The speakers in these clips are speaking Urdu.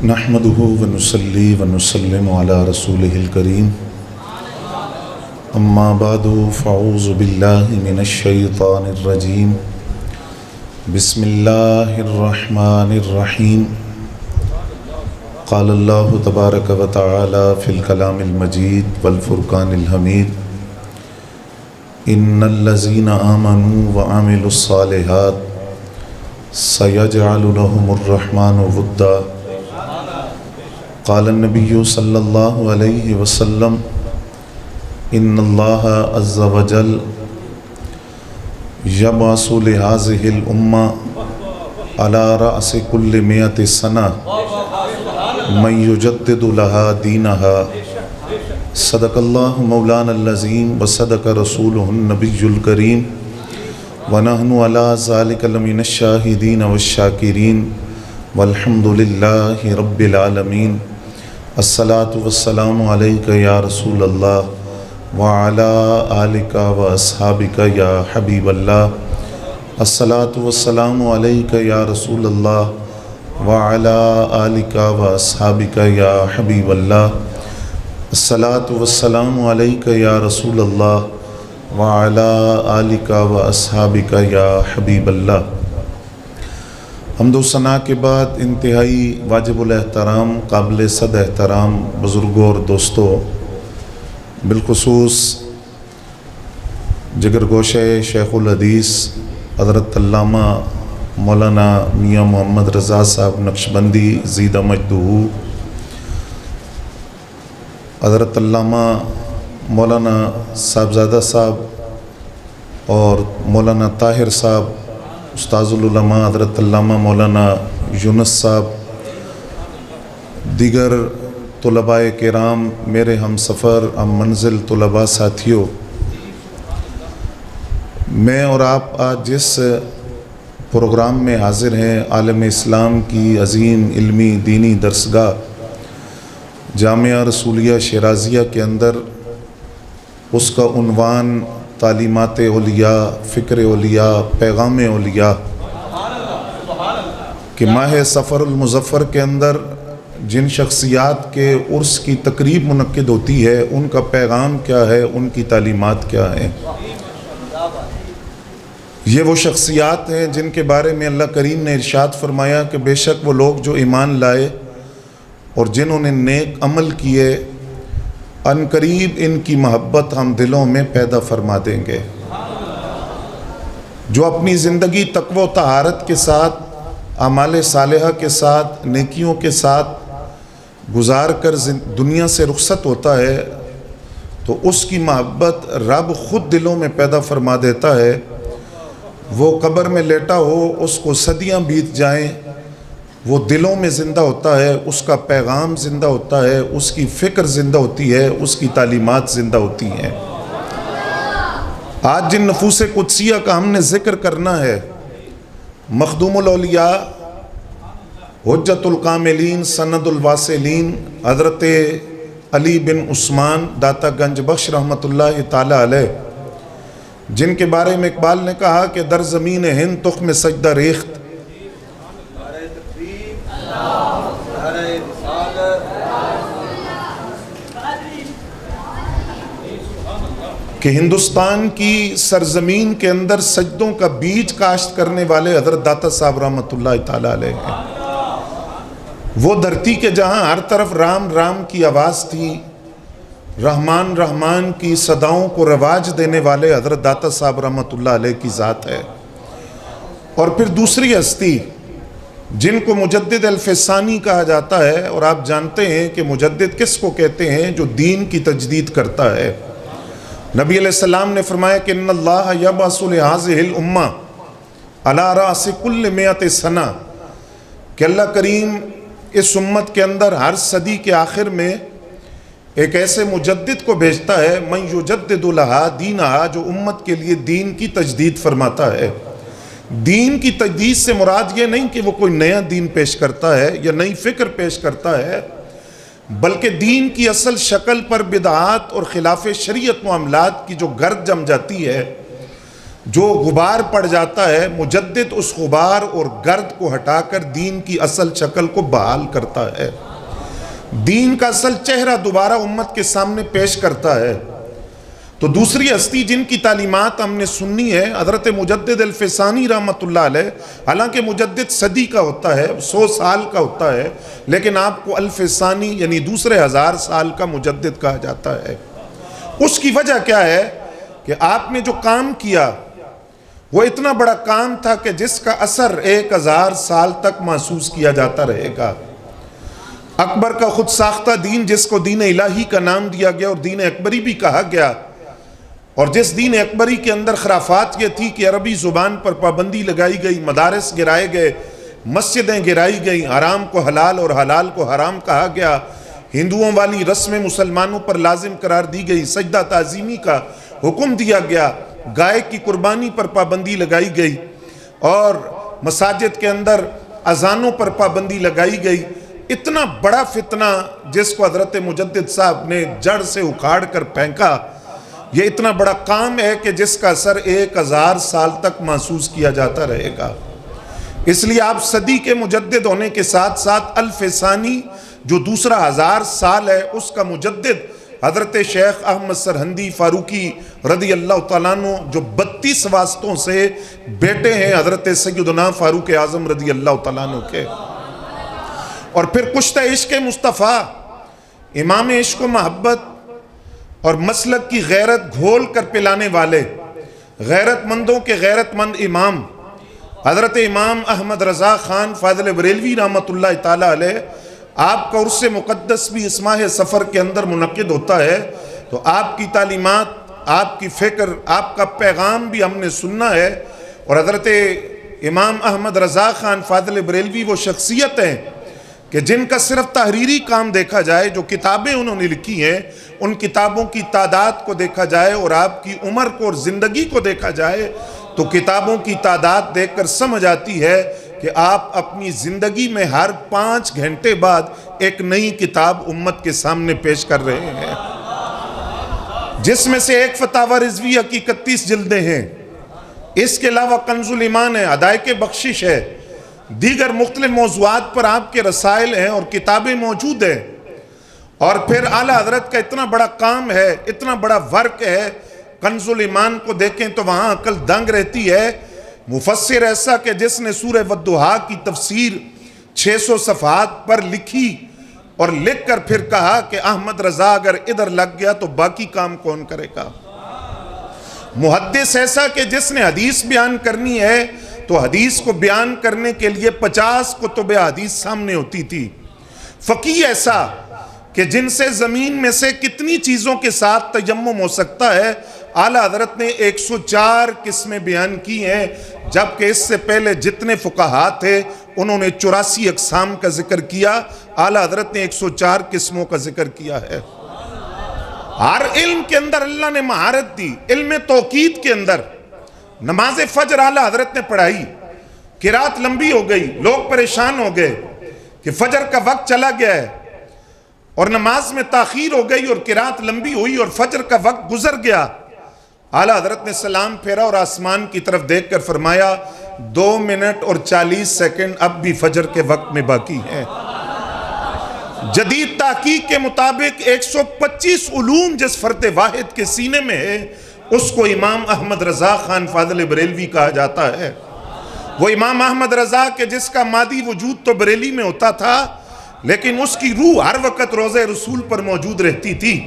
نحمده ونصلي ونسلم على رسوله الكريم اما بعد فاعوذ بالله من الشيطان الرجيم بسم الله الرحمن الرحيم قال الله تبارك وتعالى في الكلام المجيد والفرقان الحميد ان الذين آمنوا وعملوا الصالحات سيجعل لهم الرحمن ودا قال النبي صلى الله عليه وسلم ان الله عز وجل يبعث لهذه الأمة على رأس كل 100 سنة من يجدد لها دينها صدق الله مولانا العظيم وصدق رسوله النبي الكريم ونحن على ذلك لمن الشاهدين والشاكرين والحمد لله رب العالمين الصلاة والسلام علیکہ یا رسول اللہ وعلى آلک واصحابک یا حبیب اللہ الصلاة والسلام علیکہ یا رسول اللہ وعلى آلک واصحابک یا حبیب اللہ الصلاة والسلام علیکہ یا رسول اللہ وعلى آلک واصحابک یا حبیب اللہ۔ حمد و ثنا کے بعد انتہائی واجب الاحترام قابل صد احترام بزرگوں اور دوستوں، بالخصوص جگر گوشہ شیخ الحدیث حضرت علامہ مولانا میاں محمد رضا صاحب نقشبندی زیدہ مجدہ، حضرت علامہ مولانا صاحبزادہ صاحب اور مولانا طاہر صاحب، استاذ العلماء حضرت علامہ مولانا یونس صاحب، دیگر طلباء کرام، میرے ہم سفر ہم منزل طلباء ساتھیوں، میں اور آپ آج جس پروگرام میں حاضر ہیں عالم اسلام کی عظیم علمی دینی درسگاہ جامعہ رسولیہ شیرازیہ کے اندر، اس کا عنوان تعلیمات اولیاء، فکر اولیاء، پیغام اولیاء، کہ ماہ سفر المظفر کے اندر جن شخصیات کے عرس کی تقریب منعقد ہوتی ہے ان کا پیغام کیا ہے، ان کی تعلیمات کیا ہیں۔ یہ وہ شخصیات ہیں جن کے بارے میں اللہ کریم نے ارشاد فرمایا کہ بے شک وہ لوگ جو ایمان لائے اور جنہوں نے نیک عمل کیے ان قریب ان کی محبت ہم دلوں میں پیدا فرما دیں گے۔ جو اپنی زندگی تقوی و طہارت کے ساتھ، اعمال صالحہ کے ساتھ، نیکیوں کے ساتھ گزار کر دنیا سے رخصت ہوتا ہے تو اس کی محبت رب خود دلوں میں پیدا فرما دیتا ہے۔ وہ قبر میں لیٹا ہو، اس کو صدیاں بیت جائیں، وہ دلوں میں زندہ ہوتا ہے، اس کا پیغام زندہ ہوتا ہے، اس کی فکر زندہ ہوتی ہے، اس کی تعلیمات زندہ ہوتی ہیں۔ آج جن نفوس قدسیہ کا ہم نے ذکر کرنا ہے، مخدوم الاولیاء، حجت الکاملین، سند الواصلین، حضرت علی بن عثمان داتا گنج بخش رحمۃ اللہ تعالی علیہ، جن کے بارے میں اقبال نے کہا کہ در زمین ہند تخم سجدہ ریخت، کہ ہندوستان کی سرزمین کے اندر سجدوں کا بیج کاشت کرنے والے حضرت داتا صاحب رحمۃ اللہ تعالیٰ علیہ ہیں۔ وہ دھرتی کے جہاں ہر طرف رام رام کی آواز تھی، رحمان رحمان کی صداؤں کو رواج دینے والے حضرت داتا صاحب رحمۃ اللہ علیہ کی ذات ہے۔ اور پھر دوسری ہستی جن کو مجدد الفسانی کہا جاتا ہے، اور آپ جانتے ہیں کہ مجدد کس کو کہتے ہیں؟ جو دین کی تجدید کرتا ہے۔ نبی علیہ السلام نے فرمایا کہ ان اللہ یبعث لہذہ الامہ علی رأس کل 100 سنہ، کہ اللہ کریم اس امت کے اندر ہر صدی کے آخر میں ایک ایسے مجدد کو بھیجتا ہے، من یجدد لہا دینہا، جو امت کے لیے دین کی تجدید فرماتا ہے۔ دین کی تجدید سے مراد یہ نہیں کہ وہ کوئی نیا دین پیش کرتا ہے یا نئی فکر پیش کرتا ہے، بلکہ دین کی اصل شکل پر بدعات اور خلاف شریعت معاملات کی جو گرد جم جاتی ہے، جو غبار پڑ جاتا ہے مجدد اس غبار اور گرد کو ہٹا کر دین کی اصل شکل کو بحال کرتا ہے، دین کا اصل چہرہ دوبارہ امت کے سامنے پیش کرتا ہے۔ تو دوسری ہستی جن کی تعلیمات ہم نے سننی ہے حضرت مجدد الفسانی رحمۃ اللہ علیہ، حالانکہ مجدد صدی کا ہوتا ہے، 100 سال کا ہوتا ہے، لیکن آپ کو الفسانی یعنی دوسرے 1000 سال کا مجدد کہا جاتا ہے۔ اس کی وجہ کیا ہے کہ آپ نے جو کام کیا وہ اتنا بڑا کام تھا کہ جس کا اثر 1000 سال تک محسوس کیا جاتا رہے گا۔ اکبر کا خود ساختہ دین جس کو دین الہی کا نام دیا گیا اور دین اکبری بھی کہا گیا، اور جس دین اکبری کے اندر خرافات یہ تھی کہ عربی زبان پر پابندی لگائی گئی، مدارس گرائے گئے، مسجدیں گرائی گئیں، حرام کو حلال اور حلال کو حرام کہا گیا، ہندوؤں والی رسمیں مسلمانوں پر لازم قرار دی گئی، سجدہ تعظیمی کا حکم دیا گیا، گائے کی قربانی پر پابندی لگائی گئی، اور مساجد کے اندر اذانوں پر پابندی لگائی گئی۔ اتنا بڑا فتنہ جس کو حضرت مجدد صاحب نے جڑ سے اکھاڑ کر پھینکا، یہ اتنا بڑا کام ہے کہ جس کا اثر 1000 سال تک محسوس کیا جاتا رہے گا۔ اس لیے آپ صدی کے مجدد ہونے کے ساتھ ساتھ الفسانی جو دوسرا 1000 سال ہے اس کا مجدد حضرت شیخ احمد سرہندی فاروقی رضی اللہ تعالیٰ عنہ جو 32 واسطوں سے بیٹے ہیں حضرت سیدنا فاروق اعظم رضی اللہ تعالیٰ عنہ کے، اور پھر کشتہ عشق مصطفیٰ، امام عشق و محبت اور مسلک کی غیرت گھول کر پلانے والے، غیرت مندوں کے غیرت مند امام حضرت امام احمد رضا خان فاضل بریلوی رحمۃ اللہ تعالیٰ علیہ، آپ کا عرس مقدس بھی اس ماہ سفر کے اندر منعقد ہوتا ہے۔ تو آپ کی تعلیمات، آپ کی فکر، آپ کا پیغام بھی ہم نے سننا ہے، اور حضرت امام احمد رضا خان فاضل بریلوی وہ شخصیت ہیں کہ جن کا صرف تحریری کام دیکھا جائے، جو کتابیں انہوں نے لکھی ہیں ان کتابوں کی تعداد کو دیکھا جائے اور آپ کی عمر کو اور زندگی کو دیکھا جائے تو کتابوں کی تعداد دیکھ کر سمجھ آتی ہے کہ آپ اپنی زندگی میں ہر 5 گھنٹے بعد ایک نئی کتاب امت کے سامنے پیش کر رہے ہیں، جس میں سے ایک فتاوی رضویہ کی 31 جلدیں ہیں، اس کے علاوہ کنز الایمان ہے، ہدایق بخشش ہے، دیگر مختلف موضوعات پر آپ کے رسائل ہیں اور کتابیں موجود ہیں، اور پھر اعلیٰ حضرت کا اتنا بڑا کام ہے، اتنا بڑا ورک ہے۔ کنز الایمان کو دیکھیں تو وہاں عقل دنگ رہتی ہے، مفسر ایسا کہ جس نے سورہ والضحیٰ کی تفسیر 600 صفحات پر لکھی اور لکھ کر پھر کہا کہ احمد رضا اگر ادھر لگ گیا تو باقی کام کون کرے گا۔ محدث ایسا کہ جس نے حدیث بیان کرنی ہے تو حدیث کو بیان کرنے کے لیے 50 کتب حدیث سامنے ہوتی تھی۔ فقیہ ایسا کہ جن سے زمین میں سے کتنی چیزوں کے ساتھ تیمم ہو سکتا ہے، اعلیٰ حضرت نے 104 قسمیں بیان کی ہیں، جبکہ اس سے پہلے جتنے فقہاء تھے انہوں نے 84 اقسام کا ذکر کیا، اعلیٰ حضرت نے 104 قسموں کا ذکر کیا ہے۔ ہر علم کے اندر اللہ نے مہارت دی، علم توقید کے اندر نماز فجر اعلیٰ حضرت نے پڑھائی، قرات لمبی ہو گئی، لوگ پریشان ہو گئے کہ فجر کا وقت چلا گیا ہے اور نماز میں تاخیر ہو گئی اور قرات لمبی ہوئی اور فجر کا وقت گزر گیا۔ اعلیٰ حضرت نے سلام پھیرا اور آسمان کی طرف دیکھ کر فرمایا 2 منٹ اور 40 سیکنڈ اب بھی فجر کے وقت میں باقی ہیں۔ جدید تحقیق کے مطابق 125 علوم جس فرد واحد کے سینے میں ہے اس کو امام احمد رضا خان فاضل بریلوی کہا جاتا ہے۔ وہ امام احمد رضا کہ جس کا مادی وجود تو بریلی میں ہوتا تھا لیکن اس کی روح ہر وقت روضہ رسول پر موجود رہتی تھی،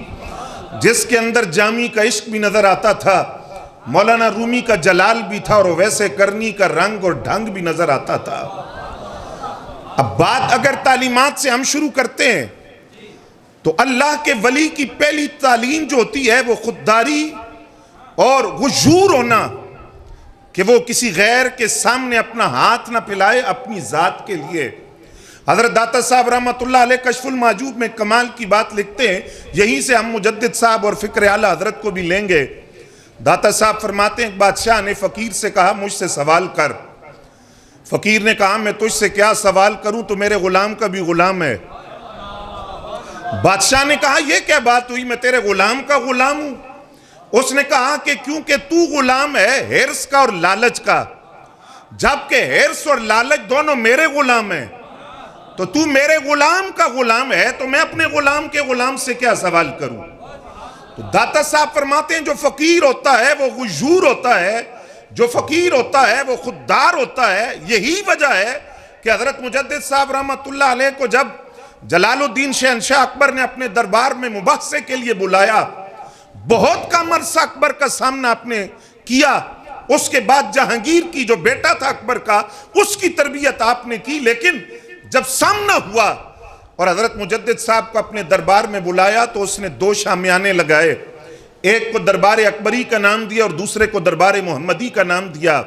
جس کے اندر جامی کا عشق بھی نظر آتا تھا، مولانا رومی کا جلال بھی تھا اور ویسے کرنی کا رنگ اور ڈھنگ بھی نظر آتا تھا۔ اب بات اگر تعلیمات سے ہم شروع کرتے ہیں تو اللہ کے ولی کی پہلی تعلیم جو ہوتی ہے وہ خودداری اور غیور ہونا، کہ وہ کسی غیر کے سامنے اپنا ہاتھ نہ پھیلائے اپنی ذات کے لیے۔ حضرت داتا صاحب رحمۃ اللہ علیہ کشف المحجوب میں کمال کی بات لکھتے ہیں، یہیں سے ہم مجدد صاحب اور فکر اعلیٰ حضرت کو بھی لیں گے۔ داتا صاحب فرماتے ہیں ایک بادشاہ نے فقیر سے کہا مجھ سے سوال کر۔ فقیر نے کہا میں تجھ سے کیا سوال کروں، تو میرے غلام کا بھی غلام ہے۔ بادشاہ نے کہا یہ کیا بات ہوئی، میں تیرے غلام کا غلام ہوں۔ اس نے کہا کہ کیونکہ تو غلام ہے ہرس کا اور لالچ کا، جبکہ ہرس اور لالچ دونوں میرے غلام ہیں، تو میرے غلام کا غلام ہے تو میں اپنے غلام کے غلام سے کیا سوال کروں؟ تو داتا صاحب فرماتے ہیں جو فقیر ہوتا ہے وہ غیور ہوتا ہے، جو فقیر ہوتا ہے وہ خوددار ہوتا ہے۔ یہی وجہ ہے کہ حضرت مجدد صاحب رحمۃ اللہ علیہ کو جب جلال الدین شہنشاہ اکبر نے اپنے دربار میں مباحثے کے لیے بلایا، بہت کم عرصہ اکبر کا سامنا آپ نے کیا، اس کے بعد جہانگیر کی جو بیٹا تھا اکبر کا اس کی تربیت آپ نے کی، لیکن جب سامنا ہوا اور حضرت مجدد صاحب کو اپنے دربار میں بلایا تو اس نے دو شامیانے لگائے، ایک کو دربار اکبری کا نام دیا اور دوسرے کو دربار محمدی کا نام دیا۔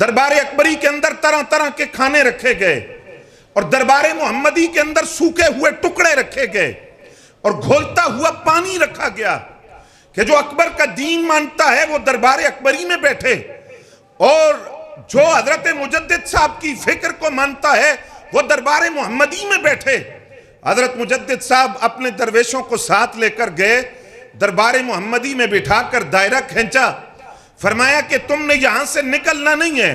دربار اکبری کے اندر طرح طرح کے کھانے رکھے گئے اور دربار محمدی کے اندر سوکھے ہوئے ٹکڑے رکھے گئے اور گھولتا ہوا پانی رکھا گیا کہ جو اکبر کا دین مانتا ہے وہ دربار اکبری میں بیٹھے اور جو حضرت مجدد صاحب کی فکر کو مانتا ہے وہ دربار محمدی میں بیٹھے۔ حضرت مجدد صاحب اپنے درویشوں کو ساتھ لے کر گئے، دربار محمدی میں بٹھا کر دائرہ کھینچا، فرمایا کہ تم نے یہاں سے نکلنا نہیں ہے،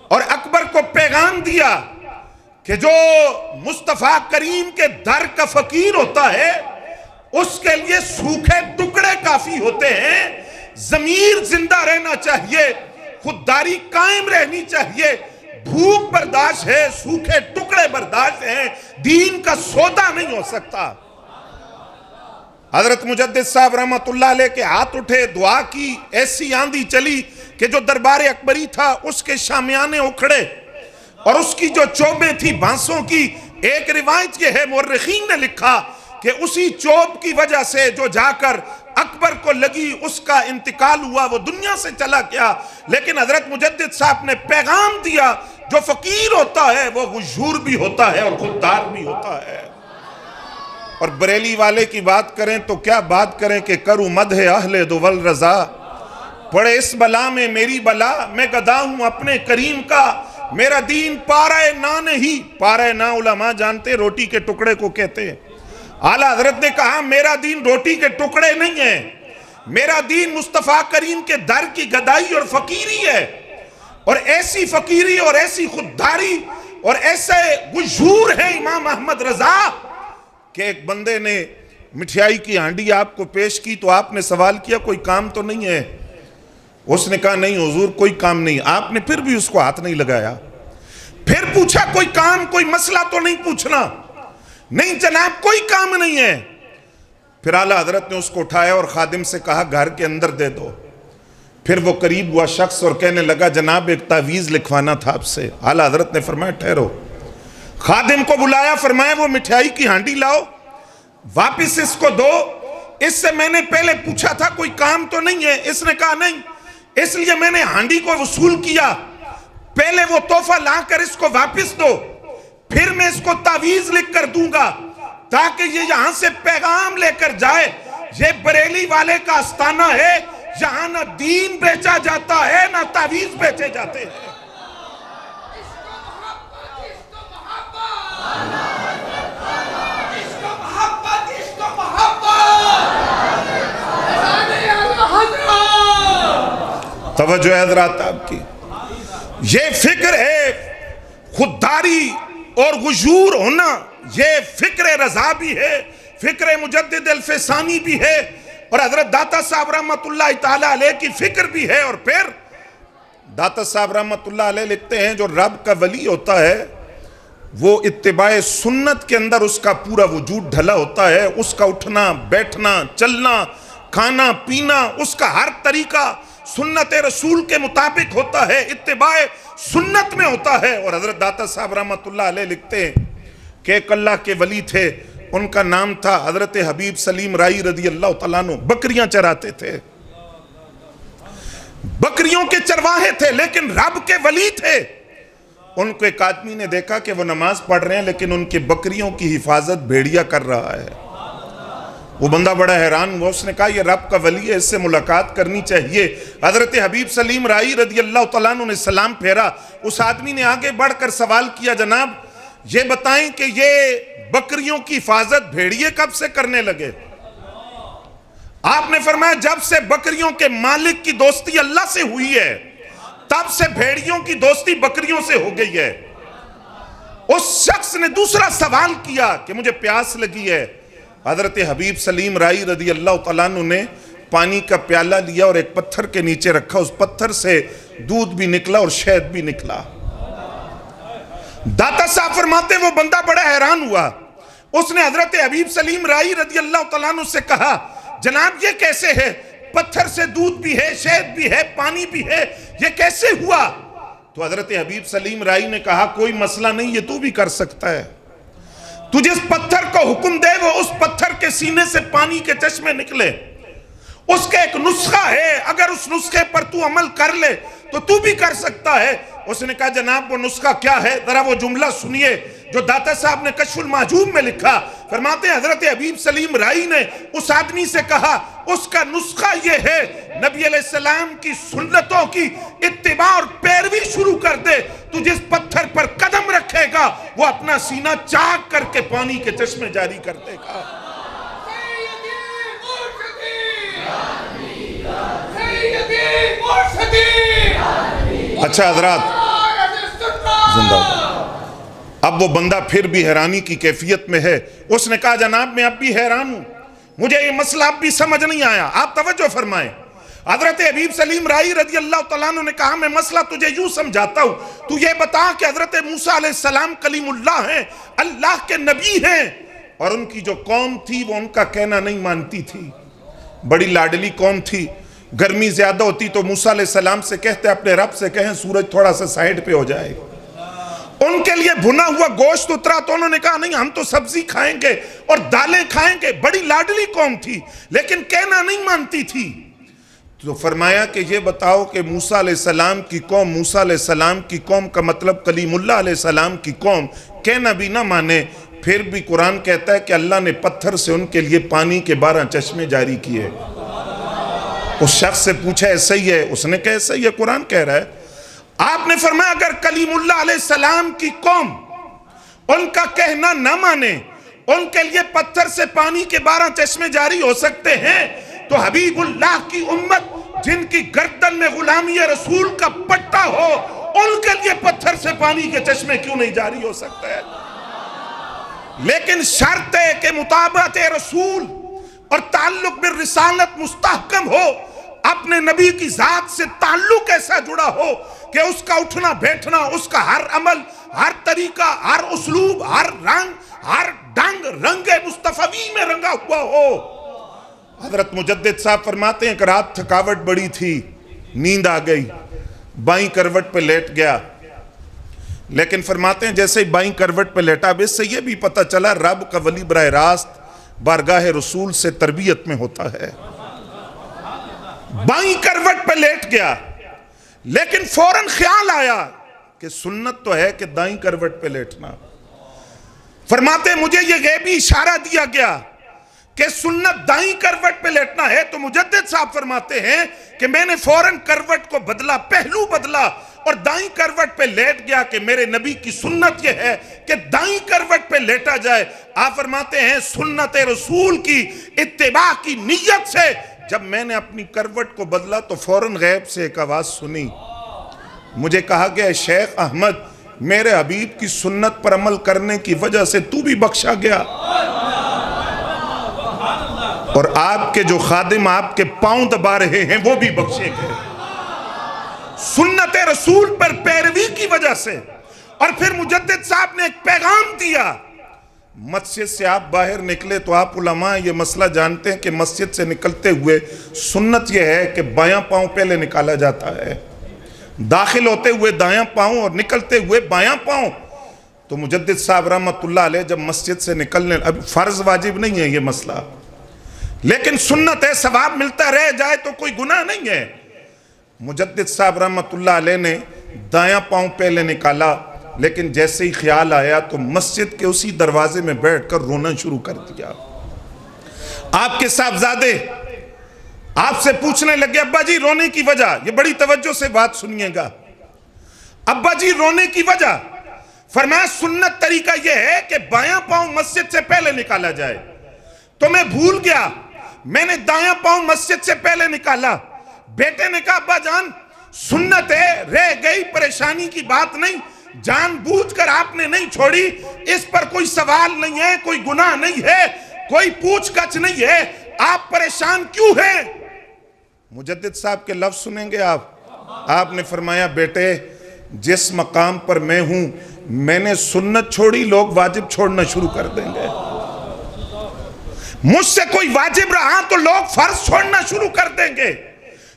اور اکبر کو پیغام دیا کہ جو مصطفیٰ کریم کے در کا فقیر ہوتا ہے اس کے لیے سوکھے ٹکڑے کافی ہوتے ہیں، ضمیر زندہ رہنا چاہیے، خودداری قائم رہنی چاہیے، بھوک برداشت ہے، سوکھے ٹکڑے برداشت ہیں، دین کا سودا نہیں ہو سکتا۔ حضرت مجدد صاحب رحمت اللہ علیہ کے ہاتھ اٹھے، دعا کی، ایسی آندھی چلی کہ جو دربار اکبری تھا اس کے شامیانے اکھڑے اور اس کی جو چوبیں تھی بانسوں کی، ایک روایت یہ ہے مورخین نے لکھا کہ اسی چوب کی وجہ سے جو جا کر اکبر کو لگی اس کا انتقال ہوا، وہ دنیا سے چلا گیا، لیکن حضرت مجدد صاحب نے پیغام دیا جو فقیر ہوتا ہے وہ غیور بھی ہوتا ہے اور خوددار بھی ہوتا ہے۔ اور بریلی والے کی بات کریں تو کیا بات کریں کہ کروں مدح اہل دول رضا، پڑے اس بلا میں میری بلا، میں گدا ہوں اپنے کریم کا، میرا دین پارہ نا نہیں، پارہ نا علماء جانتے روٹی کے ٹکڑے کو کہتے ہیں۔ اعلیٰ حضرت نے کہا میرا دین روٹی کے ٹکڑے نہیں ہے، میرا دین مصطفیٰ کریم کے در کی گدائی اور فقیری ہے، اور ایسی فقیری اور ایسی خودداری اور ایسے غیور ہیں امام احمد رضا کہ ایک بندے نے مٹھائی کی ہانڈی آپ کو پیش کی تو آپ نے سوال کیا کوئی کام تو نہیں ہے؟ اس نے کہا نہیں حضور کوئی کام نہیں۔ آپ نے پھر بھی اس کو ہاتھ نہیں لگایا، پھر پوچھا کوئی کام کوئی مسئلہ تو نہیں پوچھنا؟ نہیں جناب کوئی کام نہیں ہے۔ پھر اعلیٰ حضرت نے اس کو اٹھایا اور خادم سے کہا گھر کے اندر دے دو۔ پھر وہ قریب ہوا شخص اور کہنے لگا جناب ایک تعویذ لکھوانا تھا آپ سے۔ اعلیٰ حضرت نے فرمایا ٹھہرو، خادم کو بلایا، فرمایا وہ مٹھائی کی ہانڈی لاؤ، واپس اس کو دو، اس سے میں نے پہلے پوچھا تھا کوئی کام تو نہیں ہے، اس نے کہا نہیں، اس لیے میں نے ہانڈی کو وصول کیا، پہلے وہ تحفہ لا کر اس کو واپس دو، پھر میں اس کو تعویذ لکھ کر دوں گا تاکہ یہ یہاں سے پیغام لے کر جائے یہ بریلی والے کا آستانہ ہے، یہاں نہ دین بیچا جاتا ہے نہ تعویذ بیچے جاتے ہیں۔ توجہ ہے حضرات آپ کی، یہ فکر ہے خودداری اور غیور ہونا، یہ فکر رضا بھی ہے، فکر مجدد الفسانی بھی ہے، اور حضرت داتا صاحب رحمت اللہ تعالیٰ علیہ کی فکر بھی ہے۔ اور پھر داتا صاحب رحمت اللہ علیہ لکھتے ہیں جو رب کا ولی ہوتا ہے وہ اتباع سنت کے اندر اس کا پورا وجود ڈھلا ہوتا ہے، اس کا اٹھنا بیٹھنا چلنا کھانا پینا اس کا ہر طریقہ سنت رسول کے مطابق ہوتا ہے، اتباع سنت میں ہوتا ہے۔ اور حضرت داتا صاحب رحمت اللہ علیہ لکھتے ہیں کہ ایک اللہ کے ولی تھے، ان کا نام تھا حضرت حبیب سلیم رائی رضی اللہ تعالیٰ عنہ، بکریاں چراتے تھے، بکریوں کے چرواہے تھے لیکن رب کے ولی تھے۔ ان کو ایک آدمی نے دیکھا کہ وہ نماز پڑھ رہے ہیں لیکن ان کی بکریوں کی حفاظت بھیڑیا کر رہا ہے۔ وہ بندہ بڑا حیران ہوا، اس نے کہا یہ رب کا ولی ہے، اس سے ملاقات کرنی چاہیے۔ حضرت حبیب سلیم رائی رضی اللہ تعالیٰ عنہ نے سلام پھیرا، اس آدمی نے آگے بڑھ کر سوال کیا جناب یہ بتائیں کہ یہ بکریوں کی حفاظت بھیڑیے کب سے کرنے لگے؟ آپ نے فرمایا جب سے بکریوں کے مالک کی دوستی اللہ سے ہوئی ہے تب سے بھیڑیوں کی دوستی بکریوں سے ہو گئی ہے۔ اس شخص نے دوسرا سوال کیا کہ مجھے پیاس لگی ہے۔ حضرت حبیب سلیم رائی رضی اللہ تعالیٰ عنہ نے پانی کا پیالہ لیا اور ایک پتھر کے نیچے رکھا، اس پتھر سے دودھ بھی نکلا اور شہد بھی نکلا۔ داتا صاحب فرماتے وہ بندہ بڑا حیران ہوا، اس نے حضرت حبیب سلیم رائی رضی اللہ تعالیٰ عنہ سے کہا جناب یہ کیسے ہے؟ پتھر سے دودھ بھی ہے، شہد بھی ہے، پانی بھی ہے، یہ کیسے ہوا؟ تو حضرت حبیب سلیم رائی نے کہا کوئی مسئلہ نہیں، یہ تو بھی کر سکتا ہے۔ تو جس پتھر کو حکم دے وہ اس پتھر کے سینے سے پانی کے چشمے نکلے، اس کا ایک نسخہ ہے، اگر اس نسخے پر تو عمل کر لے تو تو بھی کر سکتا ہے۔ اس نے کہا جناب وہ نسخہ کیا ہے؟ ذرا وہ جملہ سنیے جو داتا صاحب نے کشف المحجوب میں لکھا۔ فرماتے ہیں حضرت حبیب سلیم رائی نے اس آدمی سے کہا اس کا نسخہ یہ ہے نبی علیہ السلام کی سنتوں کی اتباع اور پیروی شروع کر دے، تو جس پتھر پر قدم رکھے گا وہ اپنا سینہ چاک کر کے پانی کے چشمے جاری کر دے گا۔ اچھا حضرات زندہ ہو۔ اب وہ بندہ پھر بھی حیرانی کی کیفیت میں ہے، اس نے کہا جناب میں اب بھی حیران ہوں، مجھے یہ مسئلہ اب بھی سمجھ نہیں آیا، آپ توجہ فرمائیں۔ حضرت حبیب سلیم رائی رضی اللہ تعالیٰ عنہ نے کہا میں مسئلہ تجھے یوں سمجھاتا ہوں، تو یہ بتا کہ حضرت موسیٰ علیہ السلام کلیم اللہ ہیں، اللہ کے نبی ہیں، اور ان کی جو قوم تھی وہ ان کا کہنا نہیں مانتی تھی، بڑی لاڈلی قوم تھی، گرمی زیادہ ہوتی تو موسیٰ علیہ السلام سے کہتے اپنے رب سے کہیں سورج تھوڑا سا سائیڈ پہ ہو جائے۔ ان کے لیے بھنا ہوا گوشت اترا تو انہوں نے کہا نہیں ہم تو سبزی کھائیں گے اور دالیں کھائیں گے، بڑی لاڈلی قوم تھی لیکن کہنا نہیں مانتی تھی۔ تو فرمایا کہ یہ بتاؤ کہ موسیٰ علیہ السلام کی قوم، موسیٰ علیہ السلام کی قوم کا مطلب کلیم اللہ علیہ السلام کی قوم کہنا بھی نہ مانے، پھر بھی قرآن کہتا ہے کہ اللہ نے پتھر سے ان کے لیے پانی کے 12 چشمے جاری کیے۔ اس شخص سے پوچھا ایسا ہی ہے؟ اس نے کہا ایسا ہی ہے، قرآن کہہ رہا ہے۔ آپ نے فرمایا اگر کلیم اللہ علیہ السلام کی قوم ان کا کہنا نہ مانے، ان کے لیے پتھر سے پانی کے 12 چشمے جاری ہو سکتے ہیں، تو حبیب اللہ کی امت جن کی گردن میں غلامی رسول کا پٹا ہو ان کے لیے پتھر سے پانی کے چشمے کیوں نہیں جاری ہو سکتے ہیں؟ لیکن شرط ہے کہ مطابقت رسول اور تعلق بالرسالت مستحکم ہو، اپنے نبی کی ذات سے تعلق ایسا جڑا ہو کہ اس کا اٹھنا بیٹھنا، اس کا ہر عمل، ہر طریقہ، ہر اسلوب، ہر رنگ، ہر ڈنگ رنگ مصطفی میں رنگا ہوا ہو۔ حضرت مجدد صاحب فرماتے ہیں کہ رات تھکاوٹ بڑی تھی، نیند آ گئی، بائیں کروٹ پہ لیٹ گیا، لیکن فرماتے ہیں جیسے ہی بائیں کروٹ پہ لیٹا اب اس سے یہ بھی پتہ چلا رب کا ولی براہ راست بارگاہ رسول سے تربیت میں ہوتا ہے۔ بائیں کروٹ پہ لیٹ گیا لیکن فوراً خیال آیا کہ سنت تو ہے کہ دائیں کروٹ پہ لیٹنا۔ فرماتے ہیں مجھے یہ غیبی اشارہ دیا گیا کہ سنت دائیں کروٹ پہ لیٹنا ہے، تو مجدد صاحب فرماتے ہیں کہ میں نے فوراً کروٹ کو بدلا، پہلو بدلا اور دائیں کروٹ پہ لیٹ گیا کہ میرے نبی کی سنت یہ ہے کہ دائیں کروٹ پہ لیٹا جائے۔ آپ فرماتے ہیں سنت رسول کی اتباع کی نیت سے جب میں نے اپنی کروٹ کو بدلا تو فوراً غیب سے ایک آواز سنی، مجھے کہا گیا شیخ احمد میرے حبیب کی سنت پر عمل کرنے کی وجہ سے تو بھی بخشا گیا، اور آپ کے جو خادم آپ کے پاؤں دبا رہے ہیں وہ بھی بخشے گئے، سنت رسول پر پیروی کی وجہ سے۔ اور پھر مجدد صاحب نے ایک پیغام دیا، مسجد سے آپ باہر نکلے تو آپ علماء یہ مسئلہ جانتے ہیں کہ مسجد سے نکلتے ہوئے سنت یہ ہے کہ بایاں پاؤں پہلے نکالا جاتا ہے، داخل ہوتے ہوئے دایاں پاؤں اور نکلتے ہوئے بایاں پاؤں۔ تو مجدد صاحب رحمت اللہ علیہ جب مسجد سے نکلنے، اب فرض واجب نہیں ہے یہ مسئلہ لیکن سنت ہے، ثواب ملتا رہ جائے تو کوئی گناہ نہیں ہے، مجدد صاحب رحمت اللہ علیہ نے دایاں پاؤں پہلے نکالا، لیکن جیسے ہی خیال آیا تو مسجد کے اسی دروازے میں بیٹھ کر رونا شروع کر دیا۔ آپ کے صاحبزادے آپ سے پوچھنے لگے ابا جی رونے کی وجہ، یہ بڑی توجہ سے بات سنیے گا، ابا جی رونے کی وجہ، فرمایا سنت طریقہ یہ ہے کہ بایاں پاؤں مسجد سے پہلے نکالا جائے، تو میں بھول گیا، میں نے دایاں پاؤں مسجد سے پہلے نکالا. بیٹے نے کہا ابا جان سنت ہے, رہ گئی, پریشانی کی بات نہیں, جان بوجھ کر آپ نے نہیں چھوڑی, اس پر کوئی سوال نہیں ہے, کوئی گناہ نہیں ہے, کوئی پوچھ گچھ نہیں ہے, آپ پریشان کیوں ہیں؟ مجدد صاحب کے لفظ سنیں گے آپ نے فرمایا بیٹے جس مقام پر میں ہوں میں نے سنت چھوڑی, لوگ واجب چھوڑنا شروع کر دیں گے. مجھ سے کوئی واجب رہا تو لوگ فرض چھوڑنا شروع کر دیں گے,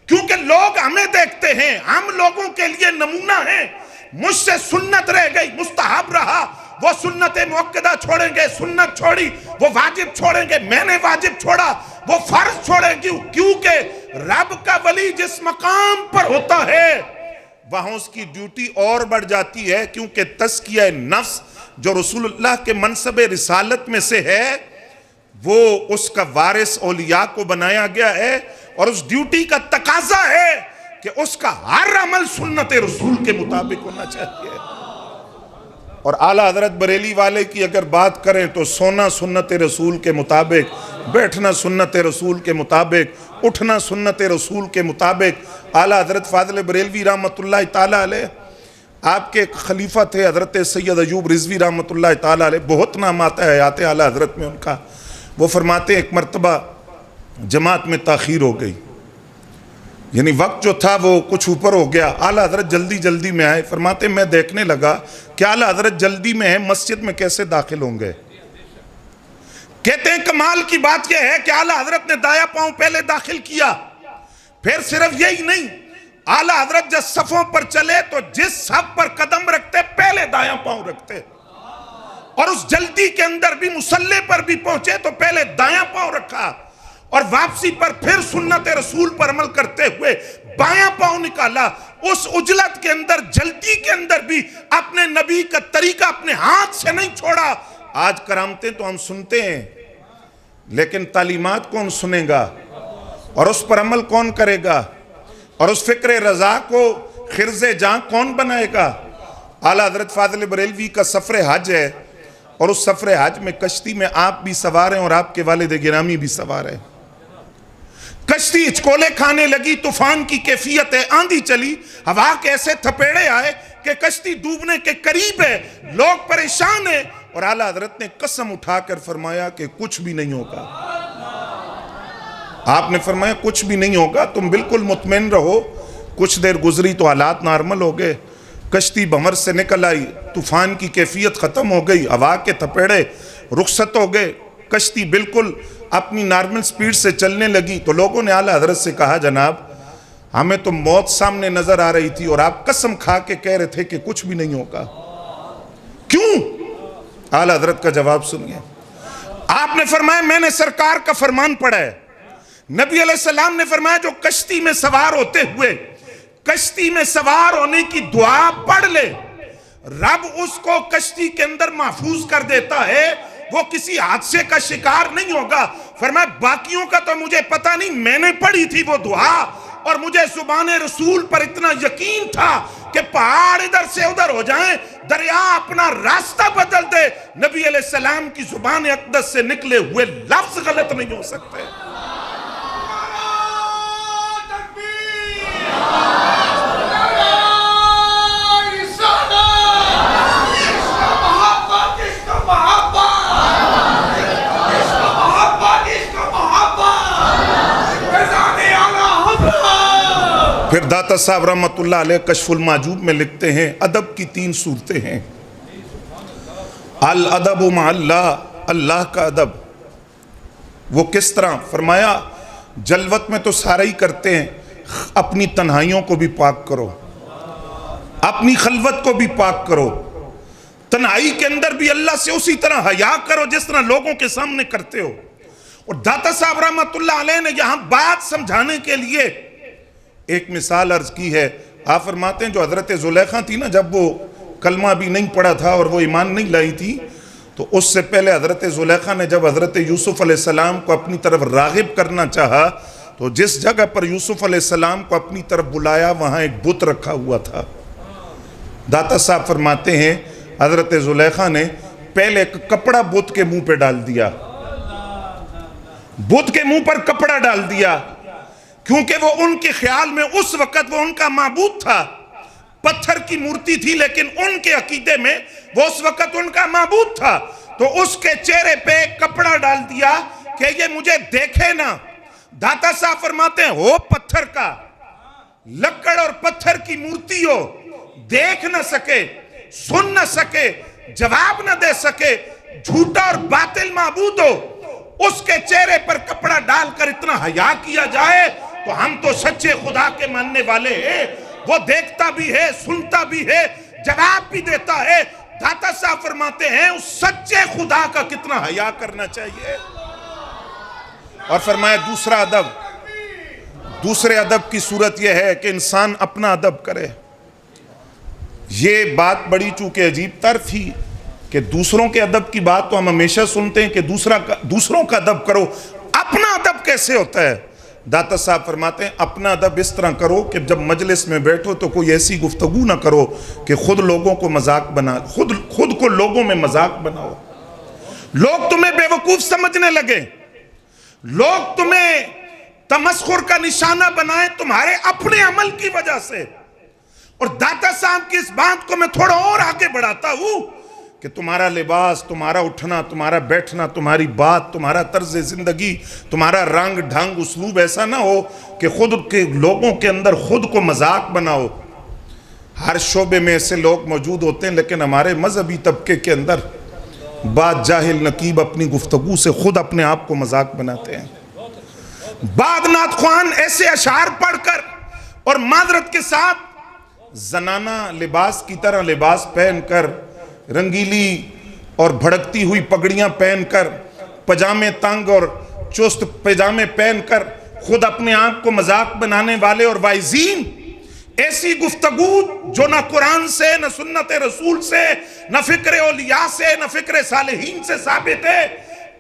کیونکہ لوگ ہمیں دیکھتے ہیں, ہم لوگوں کے لیے نمونہ ہیں. مجھ سے سنت رہ گئی, مستحب رہا, وہ سنت مؤکدہ چھوڑیں گے, سنت چھوڑی وہ واجب چھوڑیں گے, میں نے واجب چھوڑا وہ فرض چھوڑیں گے. کیونکہ رب کا ولی جس مقام پر ہوتا ہے وہاں اس کی ڈیوٹی اور بڑھ جاتی ہے, کیونکہ تزکیہ نفس جو رسول اللہ کے منصب رسالت میں سے ہے وہ اس کا وارث اولیاء کو بنایا گیا ہے, اور اس ڈیوٹی کا تقاضا ہے کہ اس کا ہر عمل سنت رسول کے مطابق ہونا چاہیے. اور اعلیٰ حضرت بریلی والے کی اگر بات کریں تو سونا سنت رسول کے مطابق, بیٹھنا سنت رسول کے مطابق, اٹھنا سنت رسول کے مطابق. اعلیٰ حضرت فاضل بریلوی رحمۃ اللہ تعالیٰ علیہ, آپ کے ایک خلیفہ تھے حضرت سید ایوب رضوی رحمۃ اللہ تعالیٰ علیہ, بہت نام آتا ہے حیات اعلیٰ حضرت میں ان کا. وہ فرماتے ایک مرتبہ جماعت میں تاخیر ہو گئی, یعنی وقت جو تھا وہ کچھ اوپر ہو گیا, اعلیٰ حضرت جلدی میں آئے. فرماتے میں دیکھنے لگا کہ اعلیٰ حضرت جلدی میں ہے, مسجد میں کیسے داخل ہوں گے. کہتے ہیں کمال کی بات یہ ہے کہ اعلیٰ حضرت نے دایاں پاؤں پہلے داخل کیا. پھر صرف یہی نہیں, اعلیٰ حضرت جب صفوں پر چلے تو جس صف پر قدم رکھتے پہلے دایاں پاؤں رکھتے, اور اس جلدی کے اندر بھی مصلی پر بھی پہنچے تو پہلے دایاں پاؤں رکھا, اور واپسی پر پھر سنت رسول پر عمل کرتے ہوئے بایاں پاؤں نکالا. اس عجلت کے اندر, جلدی کے اندر بھی اپنے نبی کا طریقہ اپنے ہاتھ سے نہیں چھوڑا. آج کرامتیں تو ہم سنتے ہیں لیکن تعلیمات کون سنے گا, اور اس پر عمل کون کرے گا, اور اس فکر رضا کو خرز جاں کون بنائے گا. اعلیٰ حضرت فاضل بریلوی کا سفر حج ہے, اور اس سفر حج میں کشتی میں آپ بھی سوار ہیں اور آپ کے والد گرامی بھی سوار ہیں. کشتی ہچکولے کھانے لگی, طوفان کی کیفیت ہے, آندھی چلی, ہوا کے ایسے تھپیڑے آئے کہ کشتی ڈوبنے کے قریب ہے, لوگ پریشان ہیں. اور اعلیٰ حضرت نے قسم اٹھا کر فرمایا کہ کچھ بھی نہیں ہوگا. آپ نے فرمایا کچھ بھی نہیں ہوگا, تم بالکل مطمئن رہو. کچھ دیر گزری تو حالات نارمل ہو گئے, کشتی بھنور سے نکل آئی, طوفان کی کیفیت ختم ہو گئی, ہوا کے تھپیڑے رخصت ہو گئے, کشتی بالکل اپنی نارمل سپیڈ سے چلنے لگی. تو لوگوں نے اعلیٰ حضرت سے کہا جناب ہمیں تو موت سامنے نظر آ رہی تھی اور آپ قسم کھا کے کہہ رہے تھے کہ کچھ بھی نہیں ہوگا, کیوں؟ اعلیٰ حضرت کا جواب سنیے. آپ نے فرمایا میں نے سرکار کا فرمان پڑھا ہے, نبی علیہ السلام نے فرمایا جو کشتی میں سوار ہوتے ہوئے کشتی میں سوار ہونے کی دعا پڑھ لے, رب اس کو کشتی کے اندر محفوظ کر دیتا ہے, وہ کسی حادثے کا شکار نہیں ہوگا. فرمایا باقیوں کا تو مجھے پتہ نہیں, میں نے پڑھی تھی وہ دعا, اور مجھے زبان رسول پر اتنا یقین تھا کہ پہاڑ ادھر سے ادھر ہو جائیں, دریا اپنا راستہ بدل دے, نبی علیہ السلام کی زبان اقدس سے نکلے ہوئے لفظ غلط نہیں ہو سکتے. پھر داتا صاحب رحمت اللہ علیہ کشف المعجوب میں لکھتے ہیں ادب کی 3 صورتیں ہیں. الادب مع اللہ, اللہ کا ادب. وہ کس طرح؟ فرمایا جلوت میں تو سارے ہی کرتے ہیں, اپنی تنہائیوں کو بھی پاک کرو, اپنی خلوت کو بھی پاک کرو, تنہائی کے اندر بھی اللہ سے اسی طرح حیا کرو جس طرح لوگوں کے سامنے کرتے ہو. اور داتا صاحب رحمت اللہ علیہ نے یہاں بات سمجھانے کے لیے ایک مثال عرض کی ہے. آپ فرماتے ہیں جو حضرت زلیخا تھی نا, جب وہ کلمہ بھی نہیں پڑھا تھا اور وہ ایمان نہیں لائی تھی, تو اس سے پہلے حضرت زلیخا نے جب حضرت یوسف علیہ السلام کو اپنی طرف راغب کرنا چاہا تو جس جگہ پر یوسف علیہ السلام کو اپنی طرف بلایا وہاں ایک بت رکھا ہوا تھا. داتا صاحب فرماتے ہیں حضرت زلیخا نے پہلے ایک کپڑا بت کے منہ پہ ڈال دیا, بدھ کے منہ پر کپڑا ڈال دیا، کیونکہ وہ ان کے خیال میں اس وقت وہ ان کا معبود تھا، پتھر کی مورتی تھی لیکن ان کے عقیدے میں وہ اس وقت ان کا معبود تھا، تو اس کے چہرے پہ کپڑا ڈال دیا کہ یہ مجھے دیکھے نا۔ داتا صاحب فرماتے ہیں ہو پتھر کا، لکڑ اور پتھر کی مورتی ہو، دیکھ نہ سکے، سن نہ سکے، جواب نہ دے سکے، جھوٹا اور باطل معبود ہو، اس کے چہرے پر کپڑا ڈال کر اتنا حیا کیا جائے تو ہم تو سچے خدا کے ماننے والے ہیں۔ وہ دیکھتا بھی ہے، سنتا بھی ہے، جواب بھی دیتا ہے۔ داتا صاحب فرماتے ہیں اس سچے خدا کا کتنا حیا کرنا چاہیے۔ اور فرمایا دوسرے ادب کی صورت یہ ہے کہ انسان اپنا ادب کرے۔ یہ بات بڑی چونکہ عجیب طرف ہی کہ دوسروں کے ادب کی بات تو ہم ہمیشہ سنتے ہیں کہ دوسروں کا ادب کرو، اپنا ادب کیسے ہوتا ہے؟ داتا صاحب فرماتے ہیں اپنا ادب اس طرح کرو کہ جب مجلس میں بیٹھو تو کوئی ایسی گفتگو نہ کرو کہ خود لوگوں کو مذاق بنا، خود کو لوگوں میں مذاق بناؤ، لوگ تمہیں بے وقوف سمجھنے لگے، لوگ تمہیں تمسخر کا نشانہ بنائیں تمہارے اپنے عمل کی وجہ سے۔ اور داتا صاحب کی اس بات کو میں تھوڑا اور آگے بڑھاتا ہوں کہ تمہارا لباس، تمہارا اٹھنا، تمہارا بیٹھنا، تمہاری بات، تمہارا طرز زندگی، تمہارا رنگ ڈھنگ اسلوب ایسا نہ ہو کہ خود کے لوگوں کے اندر خود کو مذاق بناؤ۔ ہر شعبے میں ایسے لوگ موجود ہوتے ہیں، لیکن ہمارے مذہبی طبقے کے اندر بعض جاہل نقیب اپنی گفتگو سے خود اپنے آپ کو مذاق بناتے ہیں۔ بعض نعت خوان ایسے اشعار پڑھ کر اور معذرت کے ساتھ زنانہ لباس کی طرح لباس پہن کر، رنگیلی اور بھڑکتی ہوئی پگڑیاں پہن کر، پجامے تنگ اور چست پجامے پہن کر خود اپنے آپ کو مذاق بنانے والے اور وائزین، ایسی گفتگو جو نہ قرآن سے، نہ سنت رسول سے، نہ فکر اولیاء سے، نہ فکر صالحین سے ثابت ہے۔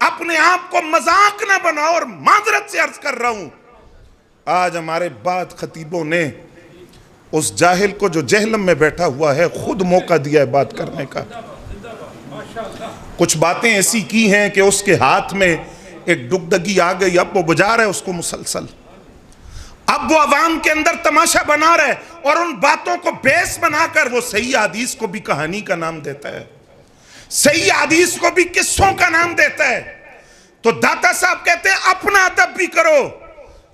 اپنے آپ کو مذاق نہ بناؤ۔ اور معذرت سے عرض کر رہا ہوں، آج ہمارے بعض خطیبوں نے اس جاہل کو جو جہلم میں بیٹھا ہوا ہے خود موقع دیا ہے بات کرنے کا۔ کچھ باتیں ایسی کی ہیں کہ اس کے ہاتھ میں ایک ڈگڈگی آ گئی، اب وہ بجا رہا ہے اس کو مسلسل، اب وہ عوام کے اندر تماشا بنا رہا ہے، اور ان باتوں کو بیس بنا کر وہ صحیح حدیث کو بھی کہانی کا نام دیتا ہے، صحیح حدیث کو بھی قصوں کا نام دیتا ہے۔ تو داتا صاحب کہتے ہیں اپنا ادب بھی کرو۔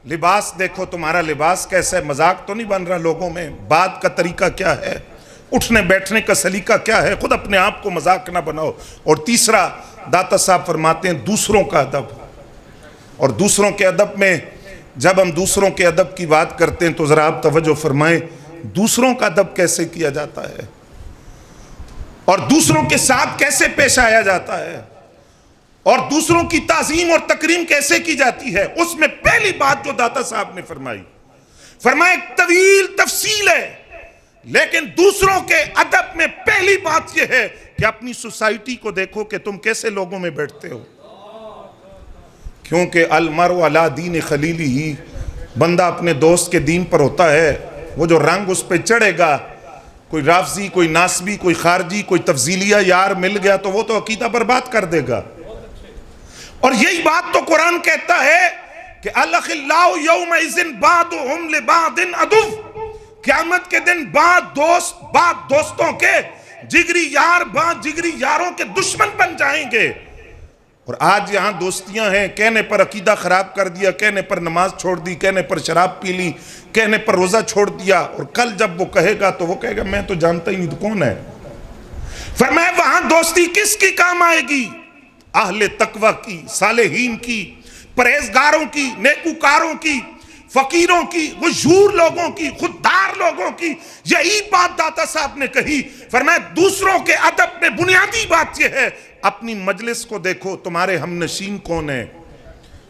لباس دیکھو تمہارا لباس کیسا ہے، مذاق تو نہیں بن رہا لوگوں میں، بات کا طریقہ کیا ہے، اٹھنے بیٹھنے کا سلیقہ کیا ہے، خود اپنے آپ کو مذاق نہ بناؤ۔ اور تیسرا داتا صاحب فرماتے ہیں دوسروں کا ادب۔ اور دوسروں کے ادب میں جب ہم دوسروں کے ادب کی بات کرتے ہیں تو ذرا آپ توجہ فرمائیں، دوسروں کا ادب کیسے کیا جاتا ہے اور دوسروں کے ساتھ کیسے پیش آیا جاتا ہے اور دوسروں کی تعظیم اور تکریم کیسے کی جاتی ہے۔ اس میں پہلی بات جو داتا صاحب نے فرمایا ایک طویل تفصیل ہے، لیکن دوسروں کے ادب میں پہلی بات یہ ہے کہ اپنی سوسائٹی کو دیکھو کہ تم کیسے لوگوں میں بیٹھتے ہو، کیونکہ المرء علی دین خلیلہ، بندہ اپنے دوست کے دین پر ہوتا ہے۔ وہ جو رنگ اس پہ چڑھے گا، کوئی رافضی، کوئی ناسبی، کوئی خارجی، کوئی تفضیلیہ یار مل گیا تو وہ تو عقیدہ برباد کر دے گا۔ اور یہی بات تو قرآن کہتا ہے کہ الاخلاء یومئذ بعضهم لبعض عدو، قیامت کے دن بعض دوستوں کے جگری یار بعض جگری یاروں کے دشمن بن جائیں گے۔ اور آج یہاں دوستیاں ہیں، کہنے پر عقیدہ خراب کر دیا، کہنے پر نماز چھوڑ دی، کہنے پر شراب پی لی، کہنے پر روزہ چھوڑ دیا، اور کل جب وہ کہے گا تو وہ کہے گا میں تو جانتا ہی نہیں تو کون ہے۔ فرمایا وہاں دوستی کس کی کام آئے گی؟ اہل تقوی کی، صالحین کی، پرہیزگاروں کی، نیکوکاروں کی، فقیروں کی، غیور لوگوں کی، خوددار لوگوں کی۔ یہی بات داتا صاحب نے کہی۔ فرمایا دوسروں کے ادب میں بنیادی بات یہ ہے اپنی مجلس کو دیکھو، تمہارے ہم نشین کون ہیں،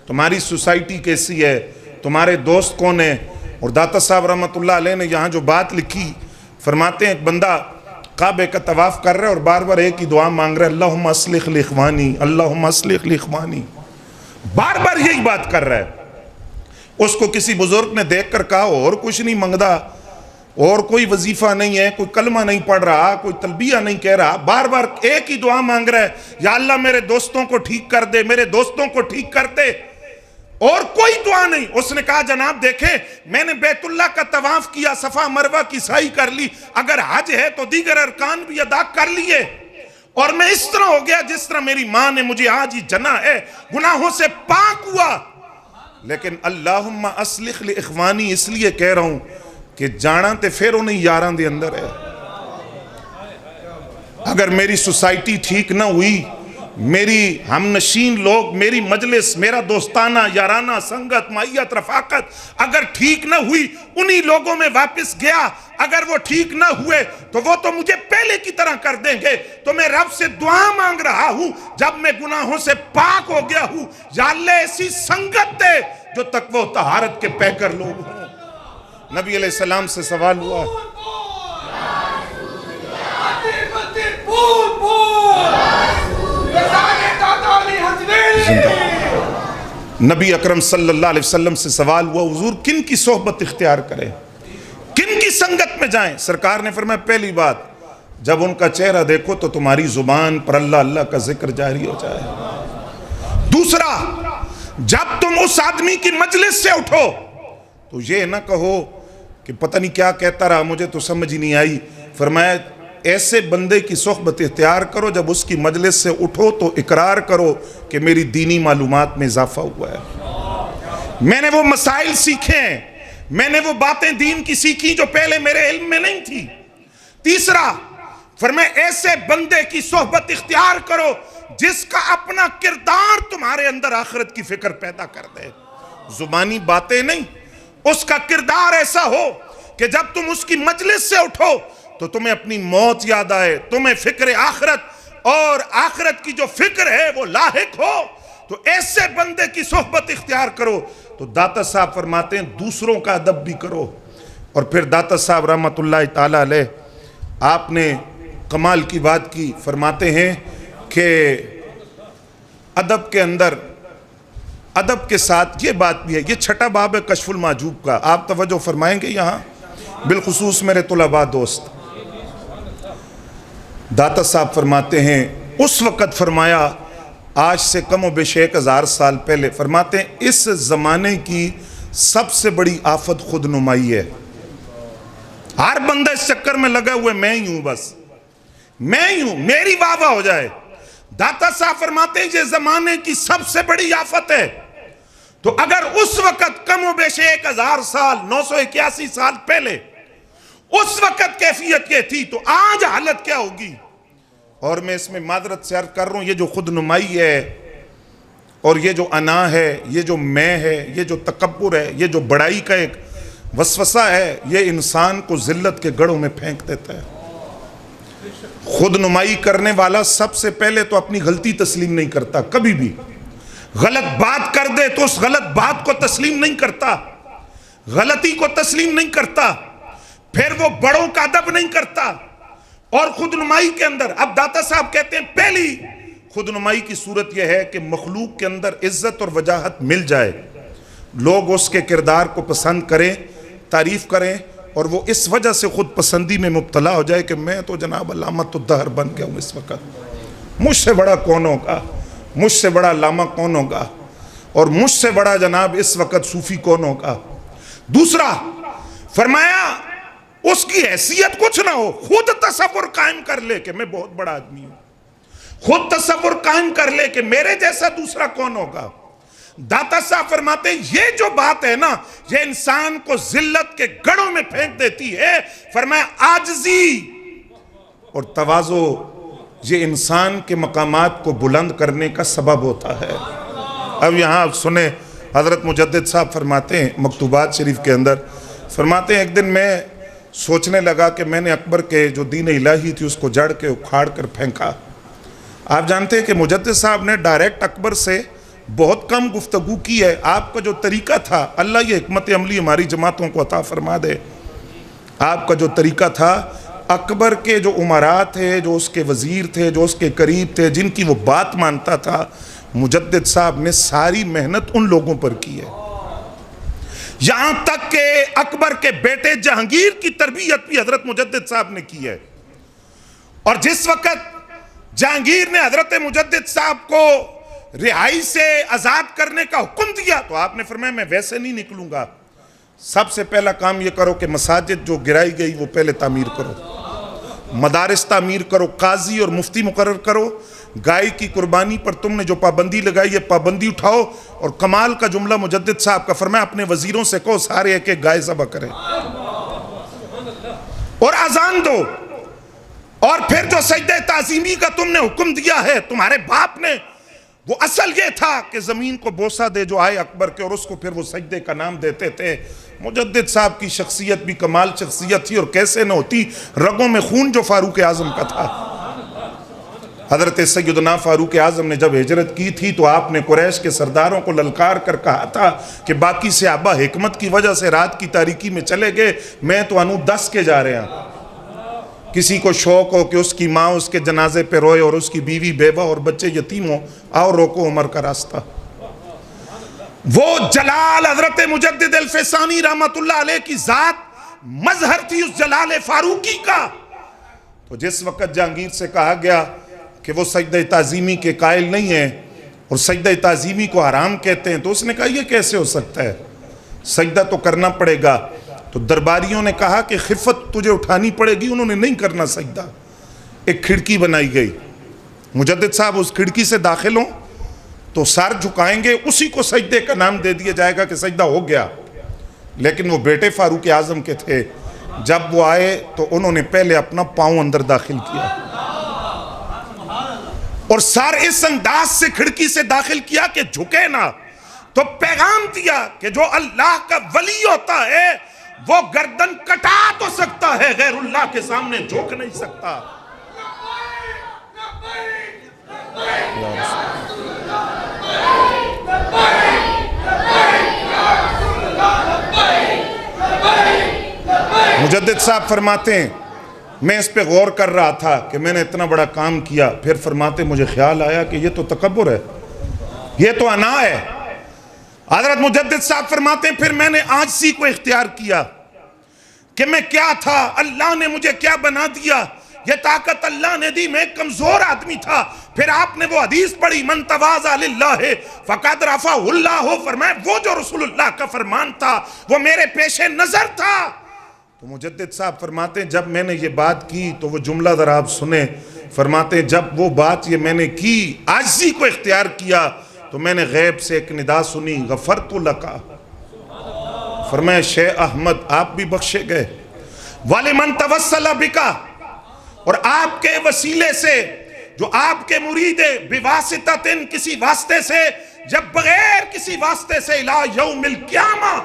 تمہاری سوسائٹی کیسی ہے، تمہارے دوست کون ہیں۔ اور داتا صاحب رحمۃ اللہ علیہ نے یہاں جو بات لکھی، فرماتے ہیں ایک بندہ کعبے کا طواف کر رہا ہے اور بار بار ایک ہی دعا مانگ رہا ہے، اللہم اصلح لاخوانی، اللہم اصلح لاخوانی، بار بار یہی بات کر رہا ہے۔ اس کو کسی بزرگ نے دیکھ کر کہا اور کچھ نہیں منگدا، اور کوئی وظیفہ نہیں ہے، کوئی کلمہ نہیں پڑھ رہا، کوئی تلبیہ نہیں کہہ رہا، بار بار ایک ہی دعا مانگ رہا ہے، یا اللہ میرے دوستوں کو ٹھیک کر دے، میرے دوستوں کو ٹھیک کر دے۔ اور کوئی دعا نہیں. اس نے کہا جناب دیکھیں میں نے بیت اللہ کا طواف کیا, صفا مروہ کی سعی کر لی, اگر حج ہے تو دیگر ارکان بھی ادا کر لیے, اور میں اس طرح ہو گیا جس طرح میری ماں نے مجھے آج ہی جنا ہے, گناہوں سے پاک ہوا. لیکن اللہم اصلح لاخوانی اس لیے کہہ رہا ہوں کہ جانا تے پھر انہیں یاراں دے اندر ہے. اگر میری سوسائٹی ٹھیک نہ ہوئی, میری ہم نشین لوگ, میری مجلس, میرا دوستانہ یارانہ سنگت معیت رفاقت اگر ٹھیک نہ ہوئی, انہی لوگوں میں واپس گیا, اگر وہ ٹھیک نہ ہوئے تو وہ تو مجھے پہلے کی طرح کر دیں گے. تو میں رب سے دعا مانگ رہا ہوں جب میں گناہوں سے پاک ہو گیا ہوں, یا اللہ ایسی سنگت دے جو تقوی و طہارت کے پیکر لوگ ہوں. نبی علیہ السلام سے سوال ہوا, نبی اکرم صلی اللہ علیہ وسلم سے سوال ہوا حضور کن کی صحبت اختیار کریں, کن کی سنگت میں جائیں؟ سرکار نے فرمایا پہلی بات, جب ان کا چہرہ دیکھو تو تمہاری زبان پر اللہ اللہ کا ذکر جاری ہو جائے. دوسرا, جب تم اس آدمی کی مجلس سے اٹھو تو یہ نہ کہو کہ پتہ نہیں کیا کہتا رہا, مجھے تو سمجھ ہی نہیں آئی. فرمایا ایسے بندے کی صحبت اختیار کرو جب اس کی مجلس سے اٹھو تو اقرار کرو کہ میری دینی معلومات میں اضافہ ہوا ہے, میں نے وہ مسائل سیکھے ہیں, میں نے وہ باتیں دین کی سیکھی جو پہلے میرے علم میں نہیں تھی. تیسرا فرمایا ایسے بندے کی صحبت اختیار کرو جس کا اپنا کردار تمہارے اندر آخرت کی فکر پیدا کر دے, زبانی باتیں نہیں, اس کا کردار ایسا ہو کہ جب تم اس کی مجلس سے اٹھو تو تمہیں اپنی موت یاد آئے, تمہیں فکر آخرت اور آخرت کی جو فکر ہے وہ لاحق ہو. تو ایسے بندے کی صحبت اختیار کرو. تو داتا صاحب فرماتے ہیں دوسروں کا ادب بھی کرو. اور پھر داتا صاحب رحمت اللہ تعالیٰ علیہ آپ نے کمال کی بات کی, فرماتے ہیں کہ ادب کے اندر, ادب کے ساتھ یہ بات بھی ہے, یہ چھٹا باب ہے کشف المحجوب کا, آپ توجہ فرمائیں گے یہاں بالخصوص میرے طلباء دوست. داتا صاحب فرماتے ہیں اس وقت, فرمایا آج سے کم و بیش 1000 سال پہلے, فرماتے ہیں اس زمانے کی سب سے بڑی آفت خود نمائی ہے. ہر بندہ اس چکر میں لگا ہوئے میں ہی ہوں, بس میں ہی ہوں, میری واہ واہ ہو جائے. داتا صاحب فرماتے ہیں یہ زمانے کی سب سے بڑی آفت ہے. تو اگر اس وقت کم و بیش 1000 سال 981 سال پہلے اس وقت کیفیت یہ تھی تو آج حالت کیا ہوگی. اور میں اس میں معذرت سے عرض کر رہا ہوں, یہ جو خود نمائی ہے اور یہ جو انا ہے, یہ جو میں ہے, یہ جو تکبر ہے, یہ جو بڑائی کا ایک وسوسہ ہے, یہ انسان کو ذلت کے گڑھوں میں پھینک دیتا ہے. خود نمائی کرنے والا سب سے پہلے تو اپنی غلطی تسلیم نہیں کرتا, کبھی بھی غلط بات کر دے تو اس غلط بات کو تسلیم نہیں کرتا, غلطی کو تسلیم نہیں کرتا, پھر وہ بڑوں کا ادب نہیں کرتا. اور خود نمائی کے اندر, اب داتا صاحب کہتے ہیں پہلی خود نمائی کی صورت یہ ہے کہ مخلوق کے اندر عزت اور وجاہت مل جائے, لوگ اس کے کردار کو پسند کریں, تعریف کریں, اور وہ اس وجہ سے خود پسندی میں مبتلا ہو جائے کہ میں تو جناب علامت الدہر بن گیا ہوں اس وقت, مجھ سے بڑا کون ہوگا, مجھ سے بڑا علامہ کون ہوگا, اور مجھ سے بڑا جناب اس وقت صوفی کون ہوگا. دوسرا فرمایا اس کی حیثیت کچھ نہ ہو, خود تصور قائم کر لے کہ میں بہت بڑا آدمی ہوں, خود تصور قائم کر لے کہ میرے جیسا دوسرا کون ہوگا. داتا صاحب فرماتے ہیں یہ جو بات ہے نا یہ انسان کو ذلت کے گڑھوں میں پھینک دیتی ہے. فرمایا عاجزی اور تواضع یہ انسان کے مقامات کو بلند کرنے کا سبب ہوتا ہے. اب یہاں سنیں, حضرت مجدد صاحب فرماتے ہیں مکتوبات شریف کے اندر, فرماتے ہیں ایک دن میں سوچنے لگا کہ میں نے اکبر کے جو دین الہی تھی اس کو جڑ کے اکھاڑ کر پھینکا. آپ جانتے ہیں کہ مجدد صاحب نے ڈائریکٹ اکبر سے بہت کم گفتگو کی ہے. آپ کا جو طریقہ تھا, اللہ یہ حکمت عملی ہماری جماعتوں کو عطا فرما دے, آپ کا جو طریقہ تھا اکبر کے جو امراء تھے, جو اس کے وزیر تھے, جو اس کے قریب تھے, جن کی وہ بات مانتا تھا, مجدد صاحب نے ساری محنت ان لوگوں پر کی ہے. یہاں تک کہ اکبر کے بیٹے جہانگیر کی تربیت بھی حضرت مجدد صاحب نے کی ہے. اور جس وقت جہانگیر نے حضرت مجدد صاحب کو رہائی سے آزاد کرنے کا حکم دیا تو آپ نے فرمایا میں ویسے نہیں نکلوں گا، سب سے پہلا کام یہ کرو کہ مساجد جو گرائی گئی وہ پہلے تعمیر کرو، مدارس تعمیر کرو، قاضی اور مفتی مقرر کرو، گائے کی قربانی پر تم نے جو پابندی لگائی ہے پابندی اٹھاؤ، اور کمال کا جملہ مجدد صاحب کا فرمایا اپنے وزیروں سے کہو سارے ایک ایک گائے ذبح کریں اور اذان دو، اور پھر جو سجدہ تعظیمی کا تم نے حکم دیا ہے تمہارے باپ نے، وہ اصل یہ تھا کہ زمین کو بوسہ دے جو آئے اکبر کے، اور اس کو پھر وہ سجدے کا نام دیتے تھے۔ مجدد صاحب کی شخصیت بھی کمال شخصیت تھی، اور کیسے نہ ہوتی، رگوں میں خون جو فاروق اعظم کا تھا۔ حضرت سیدنا فاروق اعظم نے جب ہجرت کی تھی تو آپ نے قریش کے سرداروں کو للکار کر کہا تھا کہ باقی صحابہ حکمت کی وجہ سے رات کی تاریکی میں چلے گئے، میں تو انو 10 کے جا رہے ہیں۔ کسی کو شوق ہو کہ اس کی ماں اس کے جنازے پہ روئے اور اس کی بیوی بیوہ اور بچے یتیم ہو، آؤ روکو عمر کا راستہ۔ وہ جلال حضرت مجدد الفسانی رحمت اللہ علیہ کی ذات مظہر تھی اس جلال فاروقی کا۔ تو جس وقت جہانگیر سے کہا گیا کہ وہ سجدہ تعظیمی کے قائل نہیں ہیں اور سجدہ تعظیمی کو حرام کہتے ہیں، تو اس نے کہا یہ کیسے ہو سکتا ہے، سجدہ تو کرنا پڑے گا۔ تو درباریوں نے کہا کہ خفت تجھے اٹھانی پڑے گی، انہوں نے نہیں کرنا سجدہ۔ ایک کھڑکی بنائی گئی، مجدد صاحب اس کھڑکی سے داخل ہوں تو سر جھکائیں گے، اسی کو سجدے کا نام دے دیا جائے گا کہ سجدہ ہو گیا۔ لیکن وہ بیٹے فاروق اعظم کے تھے، جب وہ آئے تو انہوں نے پہلے اپنا پاؤں اندر داخل کیا اور سر اس انداز سے کھڑکی سے داخل کیا کہ جھکے نہ، تو پیغام دیا کہ جو اللہ کا ولی ہوتا ہے وہ گردن کٹا تو سکتا ہے، غیر اللہ کے سامنے جھک نہیں سکتا۔ مجدد صاحب فرماتے ہیں میں اس پہ غور کر رہا تھا کہ میں نے اتنا بڑا کام کیا، پھر فرماتے مجھے خیال آیا کہ یہ تو تکبر ہے، یہ تو انا ہے۔ حضرت مجدد صاحب فرماتے ہیں پھر میں نے عاجزی کو اختیار کیا کہ میں کیا تھا، اللہ نے مجھے کیا بنا دیا، یہ طاقت اللہ نے دی، میں ایک کمزور آدمی تھا۔ پھر آپ نے وہ حدیث پڑھی من تواضع للہ فقد رفعہ اللہ، فرمایا وہ جو رسول اللہ کا فرمان تھا وہ میرے پیش نظر تھا۔ تو مجدد صاحب فرماتے ہیں جب میں نے یہ بات کی تو وہ جملہ ذرا آپ سنیں، فرماتے ہیں جب وہ بات یہ میں نے کی، عاجزی کو اختیار کیا، تو میں نے غیب سے ایک ندا سنی غفرت لکا، فرمایا شیخ احمد آپ بھی بخشے گئے، وَلِمَنْ تَوَسَّلَ بِكَ، اور آپ کے وسیلے سے جو آپ کے مرید بِوَاسِطَةٍ کسی واسطے سے، جب بغیر کسی واسطے سے الٰہ یوم القیامہ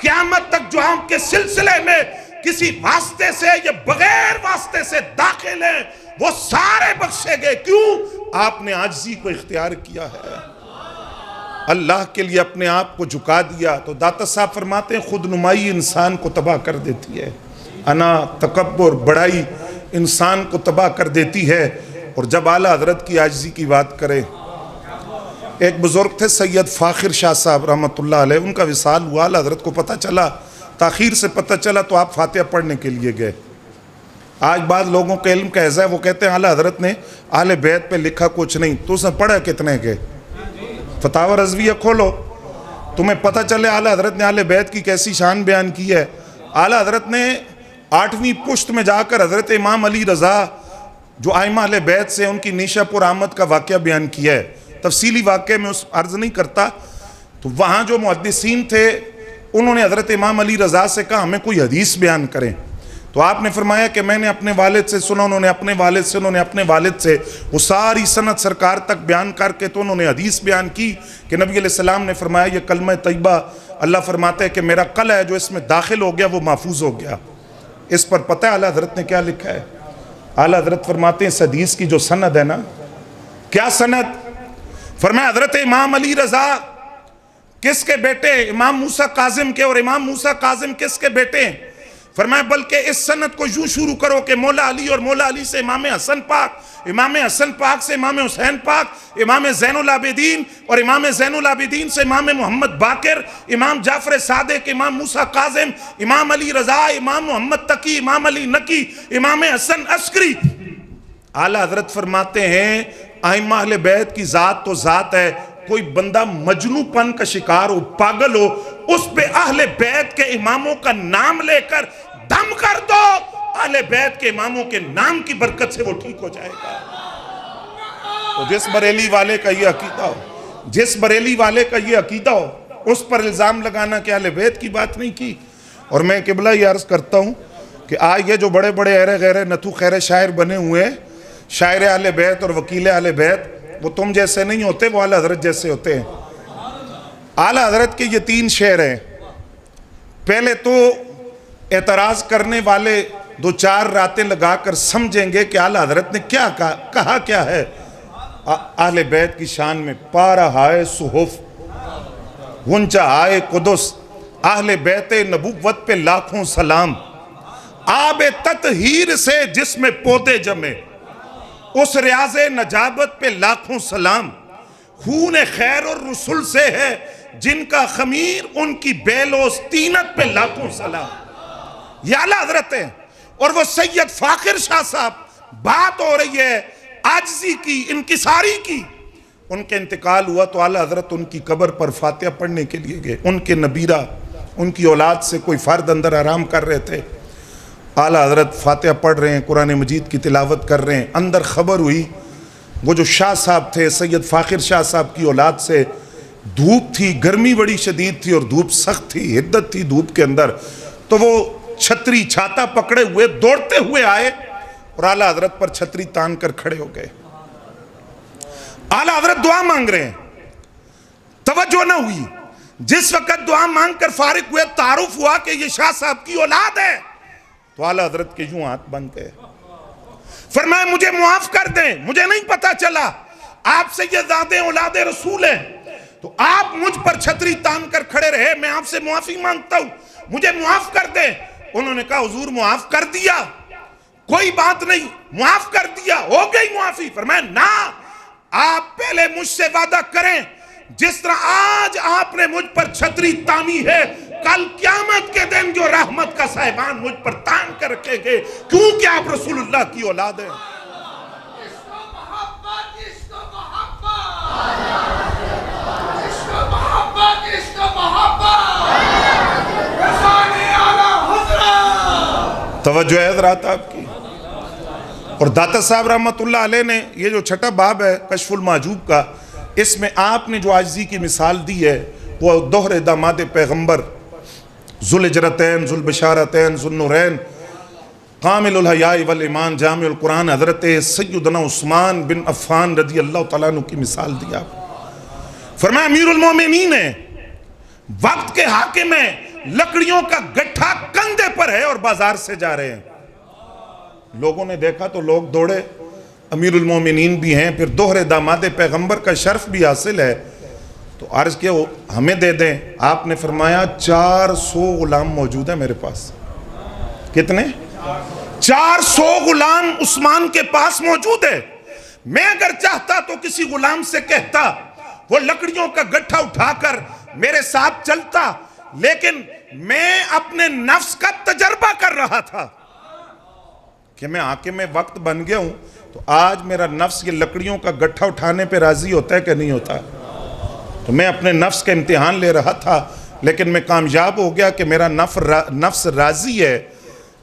قیامت تک جو آپ کے سلسلے میں کسی واسطے سے یا بغیر واسطے سے داخل ہیں وہ سارے بخشے گئے۔ کیوں؟ آپ نے عاجزی کو اختیار کیا ہے، اللہ کے لیے اپنے آپ کو جھکا دیا۔ تو داتا صاحب فرماتے ہیں خود نمائی انسان کو تباہ کر دیتی ہے، انا تکبر بڑائی انسان کو تباہ کر دیتی ہے۔ اور جب اعلیٰ حضرت کی عاجزی کی بات کریں، ایک بزرگ تھے سید فاخر شاہ صاحب رحمت اللہ علیہ، ان کا وصال ہوا، اعلیٰ حضرت کو پتہ چلا، تاخیر سے پتہ چلا تو آپ فاتحہ پڑھنے کے لیے گئے۔ آج بعض لوگوں کے علم کا ایسا ہے وہ کہتے ہیں اعلیٰ حضرت نے اہل بیت پہ لکھا کچھ نہیں، تو اس نے پڑھا کتنے کے؟ فتاوی رضویہ کھولو، تمہیں پتہ چلے اعلیٰ حضرت نے اہل بیت کی کیسی شان بیان کی ہے۔ اعلیٰ حضرت نے 8ویں پشت میں جا کر حضرت امام علی رضا جو ائمہ اہل بیت سے ان کی نیشہ پر آمد کا واقعہ بیان کیا ہے، تفصیلی واقعہ میں اس عرض نہیں کرتا۔ تو وہاں جو محدثین تھے انہوں نے حضرت امام علی رضا سے کہا ہمیں کوئی حدیث بیان کریں، تو آپ نے فرمایا کہ میں نے اپنے والد سے سنا، انہوں نے اپنے والد سے، انہوں نے اپنے والد سے، وہ ساری سند سرکار تک بیان کر کے تو انہوں نے حدیث بیان کی کہ نبی علیہ السلام نے فرمایا یہ کلمہ طیبہ اللہ فرماتا ہے کہ میرا قلع ہے جو اس میں داخل ہو گیا وہ محفوظ ہو گیا۔ اس پر پتہ ہے اعلیٰ حضرت نے کیا لکھا ہے؟ اعلیٰ حضرت فرماتے ہیں اس حدیث کی جو سند ہے نا، کیا سند؟ فرمایا حضرت امام علی رضا کس کے بیٹے؟ امام موسیٰ کاظم کے، اور امام موسیٰ کاظم کس کے بیٹے ہیں؟ فرمایا بلکہ اس سند کو یوں شروع کرو کہ مولا علی، اور مولا علی سے امام حسن پاک، امام حسن پاک سے امام حسین پاک، امام زین العابدین، اور امام زین العابدین سے امام محمد باقر، امام جعفر صادق، امام موسیٰ کاظم، امام علی رضا، امام محمد تقی، امام علی نقی، امام حسن عسکری۔ اعلیٰ حضرت فرماتے ہیں ائمہ اہل بیت کی ذات تو ذات ہے، کوئی بندہ مجنو پن کا شکار ہو، پاگل ہو، اس پہ اہل بیت کے اماموں کا نام لے کر دم کر دو، اہل بیت کے اماموں کے نام کی برکت سے وہ ٹھیک ہو جائے گا۔ تو جس بریلی والے کا یہ عقیدہ ہو اس پر الزام لگانا کہ اہل بیت کی بات نہیں کی۔ اور میں قبلہ یہ عرض کرتا ہوں کہ آج یہ جو بڑے بڑے ایرے غیرے نتو خیر شاعر بنے ہوئے ہیں، شاعر اہل بیت اور وکیل اہل بیت، وہ تم جیسے نہیں ہوتے، وہ اعلیٰ حضرت جیسے ہوتے ہیں۔ اعلیٰ حضرت کے یہ 3 شعر ہیں۔ پہلے تو اعتراض کرنے والے 2-4 راتیں لگا کر سمجھیں گے کہ اعلیٰ حضرت نے کیا کہا کیا ہے اہل بیت کی شان میں۔ پارہائے صحف غنچہ آئے قدس، اہل بیت نبوت پہ لاکھوں سلام، آب تطہیر سے جس میں پودے جمے، اس ریاض نجابت پہ لاکھوں سلام، خون خیر اور رسول سے ہے جن کا خمیر، ان کی بیلوس تینت پہ لاکھوں سلام۔ یہ اعلیٰ حضرت ہیں۔ اور وہ سید فاخر شاہ صاحب، بات ہو رہی ہے عاجزی کی، انکساری کی۔ ان کے انتقال ہوا تو اعلیٰ حضرت ان کی قبر پر فاتحہ پڑھنے کے لیے گئے۔ ان کے نبیرہ، ان کی اولاد سے کوئی فرد اندر آرام کر رہے تھے۔ اعلیٰ حضرت فاتحہ پڑھ رہے ہیں، قرآن مجید کی تلاوت کر رہے ہیں۔ اندر خبر ہوئی وہ جو شاہ صاحب تھے، سید فاخر شاہ صاحب کی اولاد سے دھوپ تھی، گرمی بڑی شدید تھی اور دھوپ سخت تھی، حدت تھی دھوپ کے اندر، تو وہ چھتری چھاتا پکڑے ہوئے دوڑتے ہوئے آئے اور اعلیٰ حضرت پر چھتری تان کر کھڑے ہو گئے۔ اعلیٰ حضرت دعا مانگ رہے ہیں، توجہ نہ ہوئی۔ جس وقت دعا مانگ کر فارغ ہوئے، تعارف ہوا کہ یہ شاہ صاحب کی اولاد ہے، تو اعلیٰ حضرت کے یوں ہاتھ بن گئے، فرمایا مجھے معاف کر دیں، مجھے نہیں پتا چلا آپ سیدزادے اولاد رسول ہیں، تو آپ مجھ پر چھتری تان کر کھڑے رہے، میں آپ سے معافی مانگتا ہوں، مجھے معاف کر دیں۔ انہوں نے کہا حضور معاف کر دیا، کوئی بات نہیں، معاف کر دیا، ہو گئی معافی۔ فرمایا نہ، آپ پہلے مجھ سے وعدہ کریں، جس طرح آج آپ نے مجھ پر چھتری تانی ہے، کل قیامت کے دن جو رحمت کا صاحبان مجھ پر تان کر رکھیں گے، کیونکہ آپ رسول اللہ کی اولاد ہیں۔ توجہ ہے حضرات آپ کی۔ اور داتا صاحب رحمت اللہ علیہ نے یہ جو چھٹا باب ہے کشف المحجوب کا، اس میں آپ نے جو عاجزی کی مثال دی ہے وہ دوہرے داماد پیغمبر، ذوالحجرتین، ذوالبشارتین، ذوالنورین، کامل الحیاء والایمان، جامع القرآن، حضرت سیدنا عثمان بن عفان رضی اللہ تعالیٰ عنہ کی مثال دیا۔ فرمایا امیر المومنین ہے، وقت کے حاکم ہیں، لکڑیوں کا گٹھا کندھے پر ہے اور بازار سے جا رہے ہیں۔ لوگوں نے دیکھا تو لوگ دوڑے، امیر المومنین بھی ہیں، پھر دوہرے داماد پیغمبر کا شرف بھی حاصل ہے، تو عرض کیا ہمیں دے دیں۔ آپ نے فرمایا 400 غلام موجود ہیں میرے پاس۔ کتنے؟ 400 غلام عثمان کے پاس موجود ہے۔ میں اگر چاہتا تو کسی غلام سے کہتا وہ لکڑیوں کا گٹھا اٹھا کر میرے ساتھ چلتا، لیکن میں اپنے نفس کا تجربہ کر رہا تھا کہ میں حاکم وقت بن گیا ہوں، تو آج میرا نفس یہ لکڑیوں کا گٹھا اٹھانے پہ راضی ہوتا ہے کہ نہیں ہوتا؟ تو میں اپنے نفس کا امتحان لے رہا تھا، لیکن میں کامیاب ہو گیا کہ میرا نفس راضی ہے،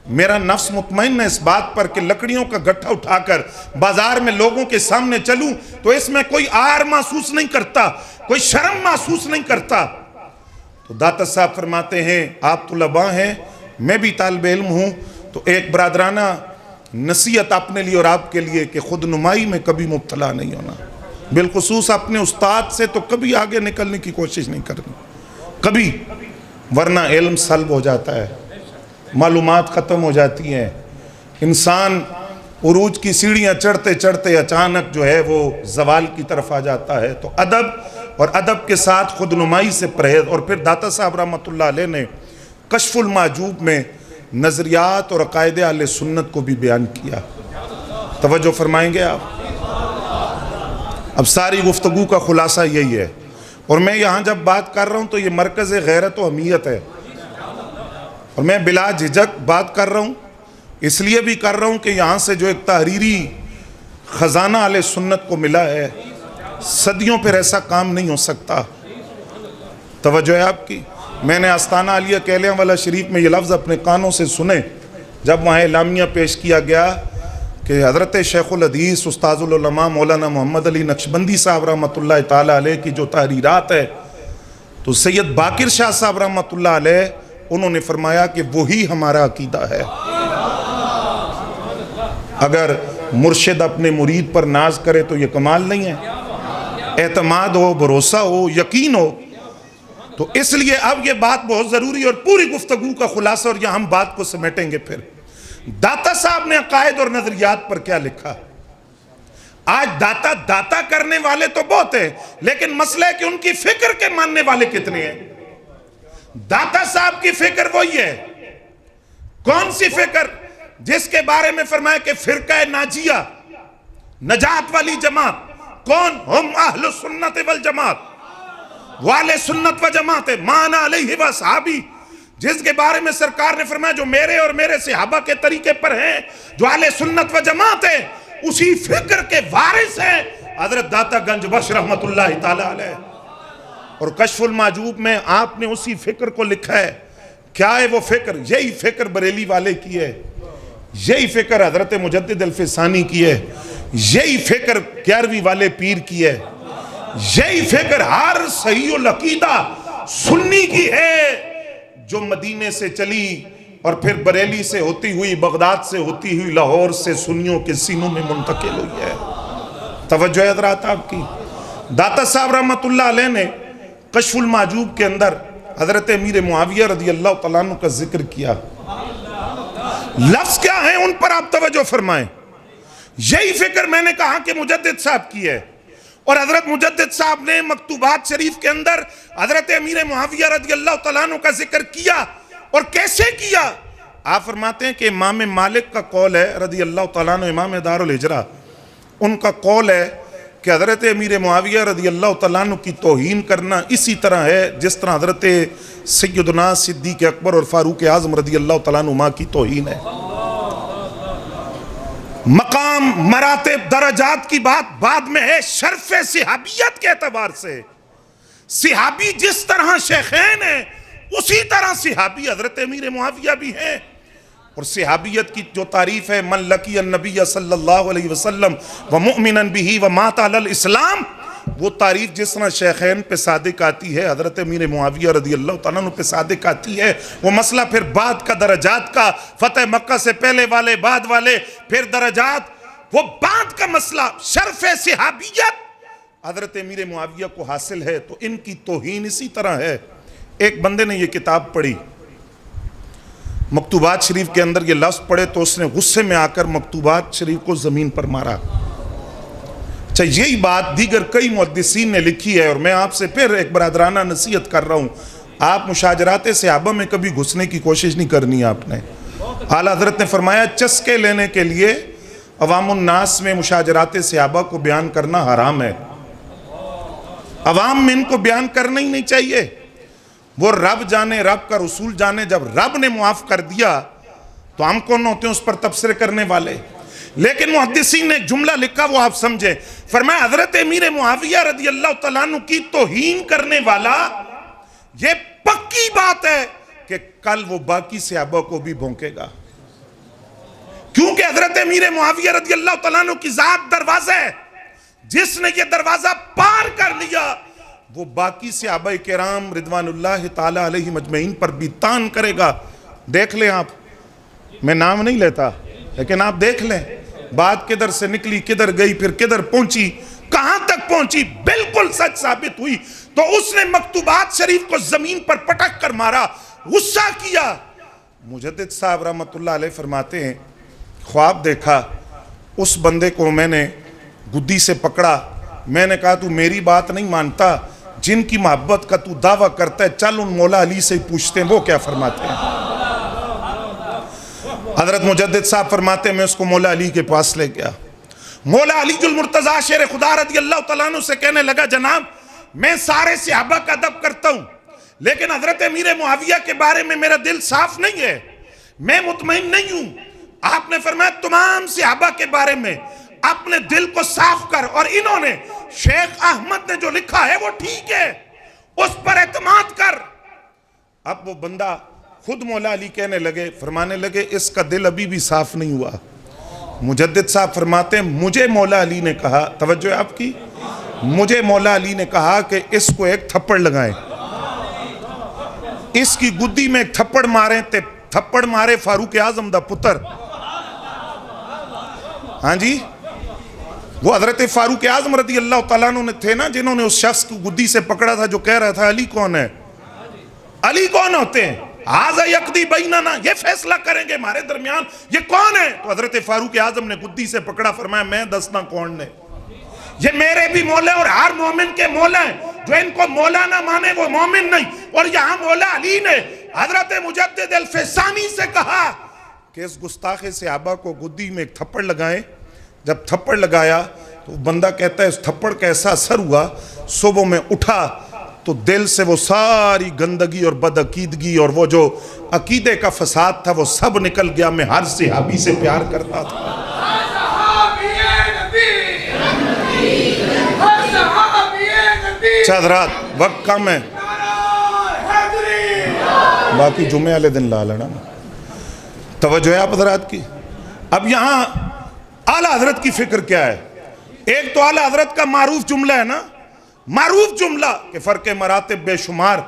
میرا نفس مطمئن ہے اس بات پر کہ لکڑیوں کا گٹھا اٹھا کر بازار میں لوگوں کے سامنے چلوں تو اس میں کوئی آر محسوس نہیں کرتا، کوئی شرم محسوس نہیں کرتا۔ تو داتا صاحب فرماتے ہیں آپ طلباء ہیں، میں بھی طالب علم ہوں، تو ایک برادرانہ نصیحت اپنے لیے اور آپ کے لیے کہ خود نمائی میں کبھی مبتلا نہیں ہونا، بالخصوص اپنے استاد سے تو کبھی آگے نکلنے کی کوشش نہیں کرنی، کبھی، ورنہ علم سلب ہو جاتا ہے، معلومات ختم ہو جاتی ہیں، انسان عروج کی سیڑھیاں چڑھتے چڑھتے اچانک جو ہے وہ زوال کی طرف آ جاتا ہے۔ تو ادب اور ادب کے ساتھ خود نمائی سے پرہیز۔ اور پھر داتا صاحب رحمت اللہ علیہ نے کشف المحجوب میں نظریات اور عقائد اہل سنت کو بھی بیان کیا۔ توجہ فرمائیں گے آپ؟ اب ساری گفتگو کا خلاصہ یہی ہے، اور میں یہاں جب بات کر رہا ہوں تو یہ مرکز غیرت و حمیت ہے، اور میں بلا جھجک بات کر رہا ہوں، اس لیے بھی کر رہا ہوں کہ یہاں سے جو ایک تحریری خزانہ اہل سنت کو ملا ہے صدیوں پھر ایسا کام نہیں ہو سکتا. توجہ ہے آپ کی. میں نے آستانہ عالیہ کیلیاں والا شریف میں یہ لفظ اپنے کانوں سے سنے جب وہاں اعلامیہ پیش کیا گیا کہ حضرت شیخ الحدیث استاذ العلماء مولانا محمد علی نقشبندی صاحب رحمۃ اللہ تعالیٰ علیہ کی جو تحریرات ہے تو سید باقر شاہ صاحب رحمۃ اللہ علیہ انہوں نے فرمایا کہ وہی ہمارا عقیدہ ہے. اگر مرشد اپنے مرید پر ناز کرے تو یہ کمال نہیں ہے؟ اعتماد ہو، بھروسہ ہو، یقین ہو. تو اس لیے اب یہ بات بہت ضروری اور پوری گفتگو کا خلاصہ، اور یہاں ہم بات کو سمیٹیں گے. پھر داتا صاحب نے عقائد اور نظریات پر کیا لکھا؟ آج داتا کرنے والے تو بہت ہیں، لیکن مسئلہ ہے کہ ان کی فکر کے ماننے والے کتنے ہیں؟ داتا صاحب کی فکر وہی ہے. کون سی فکر؟ جس کے بارے میں فرمایا کہ فرقہ ناجیہ، نجات والی جماعت. کون؟ ہم اہل سنت والجماعت، والے سنت و جماعت مانا علیہ و صحابی، جس کے بارے میں سرکار نے فرمایا جو میرے اور میرے صحابہ کے طریقے پر ہیں، جو والے سنت و جماعت ہے، اسی فکر کے وارث ہیں حضرت داتا گنج بخش رحمت اللہ تعالی علیہ. اور کشف المحجوب میں آپ نے اسی فکر کو لکھا ہے. کیا ہے وہ فکر؟ یہی فکر بریلی والے کی ہے، یہی فکر حضرت مجدد الفسانی کی ہے، یہی فکر 11ویں والے پیر کی ہے، یہی فکر ہر صحیح العقیدہ سنی کی ہے جو مدینے سے چلی اور پھر بریلی سے ہوتی ہوئی، بغداد سے ہوتی ہوئی، لاہور سے سنیوں کے سینوں میں منتقل ہوئی ہے. توجہ حضرات آپ کی. داتا صاحب رحمت اللہ علیہ نے کشف المحجوب کے اندر حضرت امیر معاویہ رضی اللہ تعالیٰ عنہ کا ذکر کیا. لفظ کیا ہیں ان پر آپ توجہ فرمائیں. یہی فکر میں نے کہا کہ مجدد صاحب کی ہے، اور حضرت مجدد صاحب نے مکتوبات شریف کے اندر حضرت امیر معاویہ رضی اللہ تعالیٰ عنہ کا ذکر کیا. اور کیسے کیا؟ آپ فرماتے ہیں کہ امام مالک کا قول ہے رضی اللہ تعالیٰ عنہ، امام دار الہجرہ، ان کا قول ہے کہ حضرت امیر معاویہ رضی اللہ تعالیٰ عنہ کی توہین کرنا اسی طرح ہے جس طرح حضرت سیدنا صدیق اکبر اور فاروق اعظم رضی اللہ تعالیٰ عنہ کی توہین ہے. مقام، مراتب، درجات کی بات بعد میں ہے. شرف صحابیت کے اعتبار سے صحابی جس طرح شیخین ہیں اسی طرح صحابی حضرت امیر معاویہ بھی ہیں. اور صحابیت کی جو تعریف ہے من لقی النبی صلی اللہ علیہ وسلم ومؤمنا بہ ومات علی الاسلام، وہ تعریف جس طرح شیخین پہ صادق آتی ہے حضرت امیر معاویہ رضی اللہ تعالیٰ عنہ پہ صادق آتی ہے. وہ مسئلہ پھر بعد کا درجات کا، فتح مکہ سے پہلے والے، بعد والے، پھر درجات، وہ بعد کا مسئلہ. شرف صحابیت حضرت امیر معاویہ کو حاصل ہے تو ان کی توہین اسی طرح ہے. ایک بندے نے یہ کتاب پڑھی، مکتوبات شریف کے اندر یہ لفظ پڑھے تو اس نے غصے میں آ کر مکتوبات شریف کو زمین پر مارا. اچھا، یہی بات دیگر کئی محدثین نے لکھی ہے، اور میں آپ سے پھر ایک برادرانہ نصیحت کر رہا ہوں، آپ مشاجرات صحابہ میں کبھی گھسنے کی کوشش نہیں کرنی. آپ نے اعلیٰ حضرت نے فرمایا چسکے لینے کے لیے عوام الناس میں مشاجرات صحابہ کو بیان کرنا حرام ہے. عوام میں ان کو بیان کرنا ہی نہیں چاہیے. وہ رب جانے، رب کا رسول جانے، جب رب نے معاف کر دیا تو ہم کون ہوتے ہیں اس پر تبصرے کرنے والے؟ لیکن محدثین نے ایک جملہ لکھا، وہ آپ سمجھیں. فرمایا حضرت امیر معاویہ رضی اللہ تعالیٰ عنہ کی توہین کرنے والا یہ پکی بات ہے کہ کل وہ باقی صحابہ کو بھی بھونکے گا، کیونکہ حضرت امیر معاویہ رضی اللہ تعالیٰ عنہ کی ذات دروازہ ہے. جس نے یہ دروازہ پار کر لیا وہ باقی صحابہ کرام رضوان اللہ تعالی علیہ مجمعین پر بھی تان کرے گا. دیکھ لیں آپ، میں نام نہیں لیتا لیکن آپ دیکھ لیں بات کدھر سے نکلی، کدھر گئی، پھر کدھر پہنچی، کہاں تک پہنچی، بالکل سچ ثابت ہوئی. تو اس نے مکتوبات شریف کو زمین پر پٹک کر مارا، غصہ کیا. مجدد صاحب رحمت اللہ علیہ فرماتے ہیں خواب دیکھا، اس بندے کو میں نے گدی سے پکڑا، میں نے کہا تو میری بات نہیں مانتا، جن کی محبت کا تو دعویٰ کرتا ہے چل ان مولا علی سے پوچھتے ہیں وہ کیا فرماتے ہیں. حضرت مجدد صاحب فرماتے ہیں میں اس کو مولا علی کے پاس لے گیا. مولا علی المرتضیٰ شیر خدا رضی اللہ تعالیٰ عنہ سے کہنے لگا جناب میں سارے صحابہ کا ادب کرتا ہوں لیکن حضرت امیر معاویہ کے بارے میں میرا دل صاف نہیں ہے، میں مطمئن نہیں ہوں. آپ نے فرمایا تمام صحابہ کے بارے میں اپنے دل کو صاف کر، اور انہوں نے شیخ احمد نے جو لکھا ہے وہ ٹھیک ہے، اس پر اعتماد کر۔ اب وہ بندہ خود مولا علی کہنے لگے، فرمانے لگے اس کا دل ابھی بھی صاف نہیں ہوا۔ مجدد صاحب فرماتے ہیں مجھے مولا علی نے کہا، توجہ ہے آپ کی، مجھے مولا علی نے کہا کہ اس کو ایک تھپڑ لگائیں، اس کی گدی میں ایک تھپڑ ماریں، تھپڑ مارے فاروق اعظم دا پتر، ہاں جی، وہ حضرت فاروق اعظم رضی اللہ تعالیٰ عنہ تھے نا، جنہوں نے اس شخص کو گدی سے پکڑا تھا جو کہہ رہا تھا علی کون ہے، علی کون ہوتے ہیں، ھذا یقضی بیننا، یہ فیصلہ کریں گے ہمارے درمیان، یہ کون ہے؟ تو حضرت فاروق اعظم نے گدی سے پکڑا، فرمایا میں دسنا کون نے، یہ میرے بھی مولا اور ہر مومن کے مولا ہیں، جو ان کو مولا نہ مانے وہ مومن نہیں۔ اور یہاں مولا علی نے حضرت مجدد الفسانی سے کہا کہ اس گستاخ صحابہ کو گدی میں ایک تھپڑ لگائیں۔ جب تھپڑ لگایا تو بندہ کہتا ہے اس تھپڑ کا ایسا اثر ہوا، صبح میں اٹھا تو دل سے وہ ساری گندگی اور بدعقیدگی اور وہ جو عقیدے کا فساد تھا وہ سب نکل گیا، میں ہر صحابی سے پیار کرتا تھا۔ حضرات وقت کم ہے، باقی جمعے والے دن لا لینا، توجہ ہے آپ حضرات کی۔ اب یہاں اعلیٰ حضرت کی فکر کیا ہے؟ ایک تو اعلیٰ حضرت کا معروف جملہ ہے نا، معروف جملہ کہ فرق مراتب بے شمار۔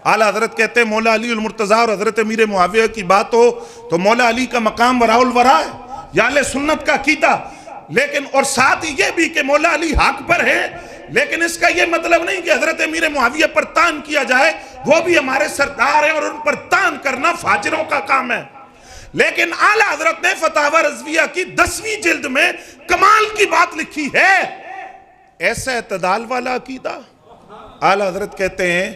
اعلیٰ حضرت کہتے ہیں مولا علی المرتضیٰ اور حضرت امیر معاویہ کی بات ہو تو مولا علی کا مقام وراء الورا ہے، یا اہل سنت کا عقیدہ، لیکن اور ساتھ ہی یہ بھی کہ مولا علی حق پر ہے، لیکن اس کا یہ مطلب نہیں کہ حضرت امیر معاویہ پر تان کیا جائے، وہ بھی ہمارے سردار ہیں اور ان پر تان کرنا فاجروں کا کام ہے۔ لیکن اعلیٰ حضرت نے فتاوی رضویہ کی 10ویں جلد میں کمال کی بات لکھی ہے، ایسا اعتدال والا عقیدہ۔ اعلیٰ حضرت کہتے ہیں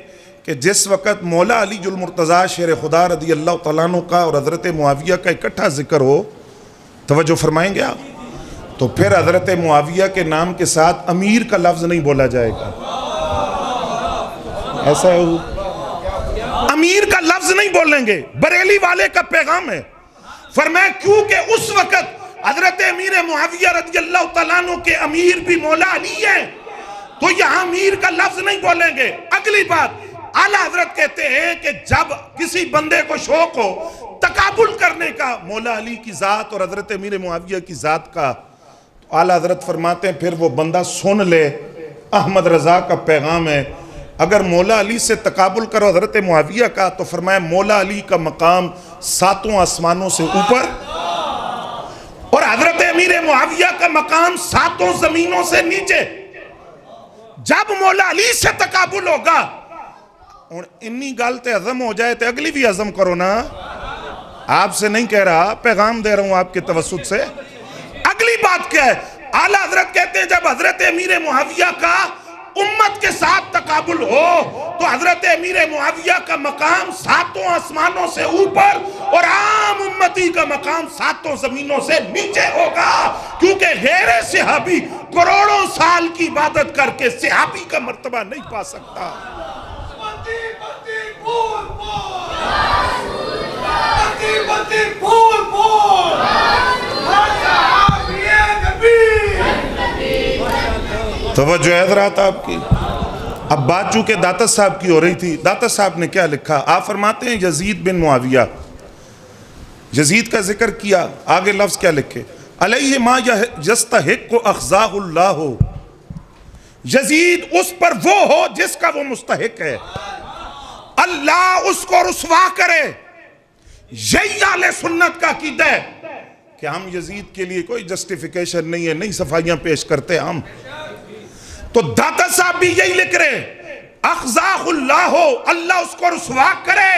کہ جس وقت مولا علی المرتضیٰ شیر خدا رضی اللہ تعالیٰ عنہ کا اور حضرت معاویہ کا اکٹھا ذکر ہو، توجہ فرمائیں گے آپ، تو پھر حضرت معاویہ کے نام کے ساتھ امیر کا لفظ نہیں بولا جائے گا، ایسا ہے، امیر کا لفظ نہیں بولیں گے، بریلی والے کا پیغام ہے۔ فرمایا کیونکہ اس وقت حضرت امیر معاویہ رضی اللہ تعالیٰ عنہ کے امیر بھی مولا علی ہیں، تو یہاں امیر کا لفظ نہیں بولیں گے۔ اگلی بات، اعلیٰ حضرت کہتے ہیں کہ جب کسی بندے کو شوق ہو تقابل کرنے کا مولا علی کی ذات اور حضرت امیر معاویہ کی ذات کا، تو اعلیٰ حضرت فرماتے ہیں پھر وہ بندہ سن لے، احمد رضا کا پیغام ہے، اگر مولا علی سے تقابل کرو حضرت معاویہ کا تو فرمایا مولا علی کا مقام 7 آسمانوں سے اوپر، اور حضرت امیر معاویہ کا مقام 7 زمینوں سے نیچے۔ جب مولا علی سے تقابل ہوگا اور انی گل تے عظم ہو جائے تو اگلی بھی عظم کرو نا، آپ سے نہیں کہہ رہا، پیغام دے رہا ہوں آپ کے توسط سے۔ اگلی بات کیا ہے؟ اعلیٰ حضرت کہتے ہیں جب حضرت امیر معاویہ کا امت کے ساتھ تقابل ہو تو حضرت امیر معاویہ کا مقام 7 آسمانوں سے اوپر اور عام امتی کا مقام 7 زمینوں سے نیچے ہوگا، کیونکہ غیر صحابی کروڑوں سال کی عبادت کر کے صحابی کا مرتبہ نہیں پا سکتا۔ توجہ ہے حضرات آپ کی۔ اب بات چونکہ داتا صاحب کی ہو رہی تھی، داتا صاحب نے کیا لکھا؟ آپ فرماتے ہیں یزید بن معاویہ، یزید کا ذکر کیا، آگے لفظ کیا لکھے؟ علیہ ما یستحق اخزاہ اللہ، یزید اس پر وہ ہو جس کا وہ مستحق ہے، اللہ اس کو رسوا کرے۔ یہی اہل سنت کا عقیدہ ہے کہ ہم یزید کے لیے کوئی جسٹیفیکیشن نہیں ہے، نہیں صفائیاں پیش کرتے ہم، تو داتا صاحب بھی یہی لکھ رہے اخزاہ اللہ ہو، اللہ اس کو رسوا کرے۔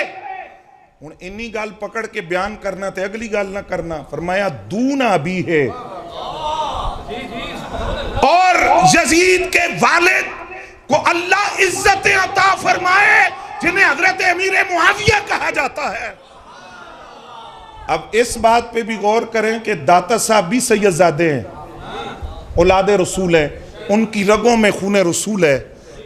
ان انی گال پکڑ کے بیان کرنا تھے، اگلی گال نہ کرنا۔ فرمایا دون ابی ہے، اور یزید کے والد کو اللہ عزت عطا فرمائے جنہیں حضرت امیر معاویہ کہا جاتا ہے۔ اب اس بات پہ بھی غور کریں کہ داتا صاحب بھی سید زادے ہیں، اولاد رسول ہیں، ان کی رگوں میں خون رسول ہے،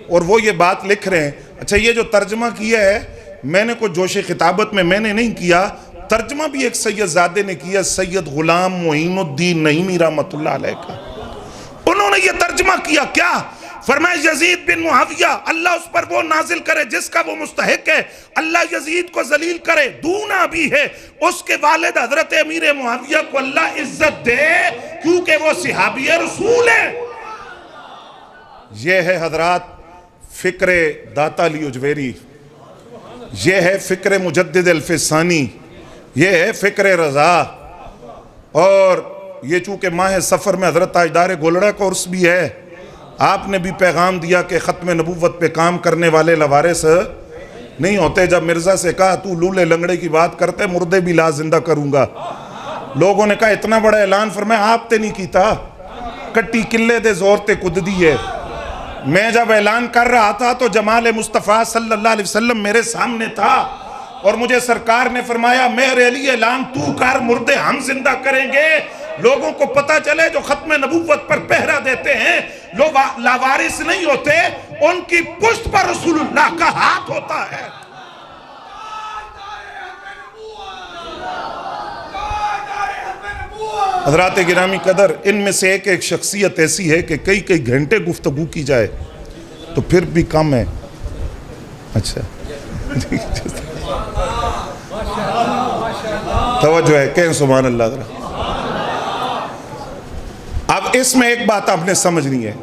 اور وہ یہ بات لکھ رہے ہیں۔ اچھا یہ جو ترجمہ کیا ہے میں نے کوئی جوش خطابت میں میں نے نہیں کیا، ترجمہ بھی ایک سید زادے نے کیا، سید غلام معین الدین نعیمی رحمۃ اللہ علیہ کا۔ نے یہ ترجمہ کیا کیا؟ فرمایا یزید بن معاویہ اللہ اس پر وہ نازل کرے جس کا وہ مستحق ہے، اللہ یزید کو ذلیل کرے، دونا بھی ہے اس کے والد حضرت امیر معاویہ کو اللہ عزت دے کیونکہ وہ صحابی رسول ہے۔ یہ ہے حضرات فکر داتا علی اجویری، یہ ہے فکر مجدد الفسانی، یہ ہے فکر رضا۔ اور یہ چونکہ ماہ سفر میں حضرت تاجدار گولڑا کا عرس بھی ہے، آپ نے بھی پیغام دیا کہ ختم نبوت پہ کام کرنے والے لوارث نہیں ہوتے۔ جب مرزا سے کہا تو لولے لنگڑے کی بات کرتے مردے بھی لا زندہ کروں گا، لوگوں نے کہا اتنا بڑا اعلان، فرمایا آپ تے نہیں کیتا، کٹی قلے دے زور تے کد دی ہے۔ میں جب اعلان کر رہا تھا تو جمال مصطفیٰ صلی اللہ علیہ وسلم میرے سامنے تھا اور مجھے سرکار نے فرمایا میرے علی اعلان تو کر، مردے ہم زندہ کریں گے، لوگوں کو پتہ چلے جو ختم نبوت پر پہرا دیتے ہیں لوگ لاوارث نہیں ہوتے، ان کی پشت پر رسول اللہ کا ہاتھ ہوتا ہے۔ حضرات گرامی قدر، ان میں سے ایک شخصیت ایسی ہے کہ کئی گھنٹے گفتگو کی جائے تو پھر بھی کم ہے۔ اچھا توجہ ہے، کہیں سبحان اللہ ذرا۔ اب اس میں ایک بات آپ نے سمجھنی ہے،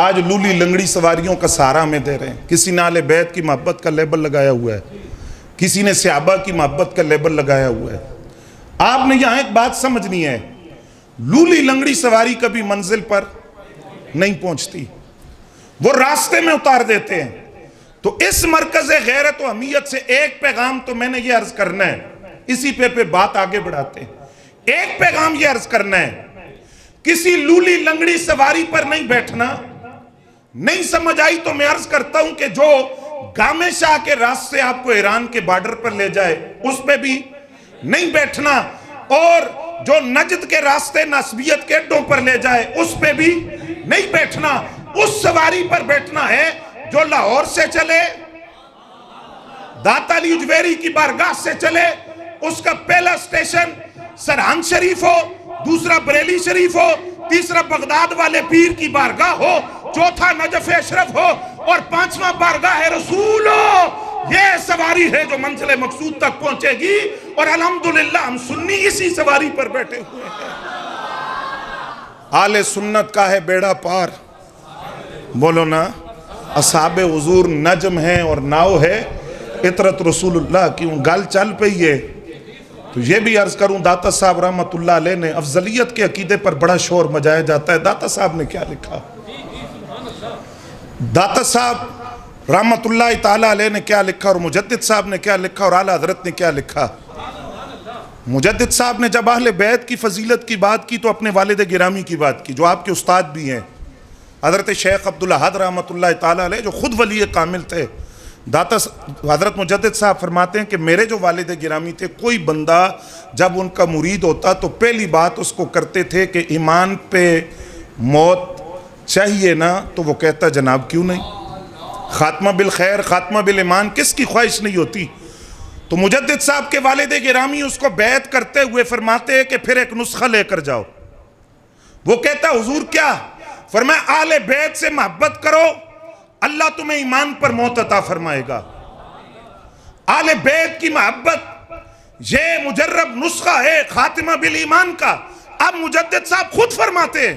آج لولی لنگڑی سواریوں کا سہارا ہمیں دے رہے ہیں، کسی نے اہل بیت کی محبت کا لیبل لگایا ہوا ہے، کسی نے صحابہ کی محبت کا لیبل لگایا ہوا ہے۔ آپ نے یہاں ایک بات سمجھنی ہے، لولی لنگڑی سواری کبھی منزل پر نہیں پہنچتی، وہ راستے میں اتار دیتے ہیں۔ تو اس مرکز غیرت و اہمیت سے ایک پیغام تو میں نے یہ عرض کرنا ہے، اسی پہ بات آگے بڑھاتے ہیں۔ ایک پیغام یہ عرض کرنا ہے، کسی لولی لنگڑی سواری پر نہیں بیٹھنا۔ نہیں سمجھ آئی تو میں عرض کرتا ہوں کہ جو گامے شاہ کے راستے آپ کو ایران کے بارڈر پر لے جائے اس پہ بھی نہیں بیٹھنا، اور جو نجد کے راستے نسبیت کے اڈوں پر لے جائے اس پہ بھی نہیں بیٹھنا۔ اس سواری پر بیٹھنا ہے جو لاہور سے چلے، داتا علی اجویری کی بارگاہ سے چلے، اس کا پہلا سٹیشن سرہند شریف ہو، دوسرا بریلی شریف ہو، تیسرا بغداد والے پیر کی بارگاہ ہو، چوتھا نجف اشرف ہو، اور پانچواں بارگاہ رسول ہو۔ یہ سواری ہے جو منزل مقصود تک پہنچے گی، اور الحمدللہ ہم سنی اسی سواری پر بیٹھے ہوئے ہیں۔ آل سنت کا ہے بیڑا پار، بولو نا، اصحاب حضور نجم ہیں اور ناؤ ہے عطرت رسول اللہ کی۔ گل چل پئی ہے تو یہ بھی عرض کروں، داتا صاحب رحمت اللہ علیہ نے افضلیت کے عقیدے پر بڑا شور مچایا جاتا ہے۔ داتا صاحب نے کیا لکھا؟ داتا صاحب رحمت اللہ تعالیٰ علیہ نے کیا لکھا، اور مجدد صاحب نے کیا لکھا، اور اعلیٰ حضرت نے کیا لکھا؟ مجدد صاحب نے جب اہل بیت کی فضیلت کی بات کی تو اپنے والد گرامی کی بات کی جو آپ کے استاد بھی ہیں، حضرت شیخ عبدالاحد رحمت اللہ تعالیٰ علیہ، جو خود ولی کامل تھے۔ حضرت مجدد صاحب فرماتے ہیں کہ میرے جو والد گرامی تھے، کوئی بندہ جب ان کا مرید ہوتا تو پہلی بات اس کو کرتے تھے کہ ایمان پہ موت چاہیے نا، تو وہ کہتا جناب کیوں نہیں، خاتمہ بالخیر خاتمہ بالایمان کس کی خواہش نہیں ہوتی۔ تو مجدد صاحب کے والد گرامی اس کو بیعت کرتے ہوئے فرماتے ہیں کہ پھر ایک نسخہ لے کر جاؤ۔ وہ کہتا حضور کیا؟ فرمایا اہل بیت سے محبت کرو، اللہ تمہیں ایمان پر موت عطا فرمائے گا۔ اہل بیت کی محبت یہ مجرب نسخہ ہے خاتمہ بالایمان کا۔ اب مجدد صاحب خود فرماتے ہیں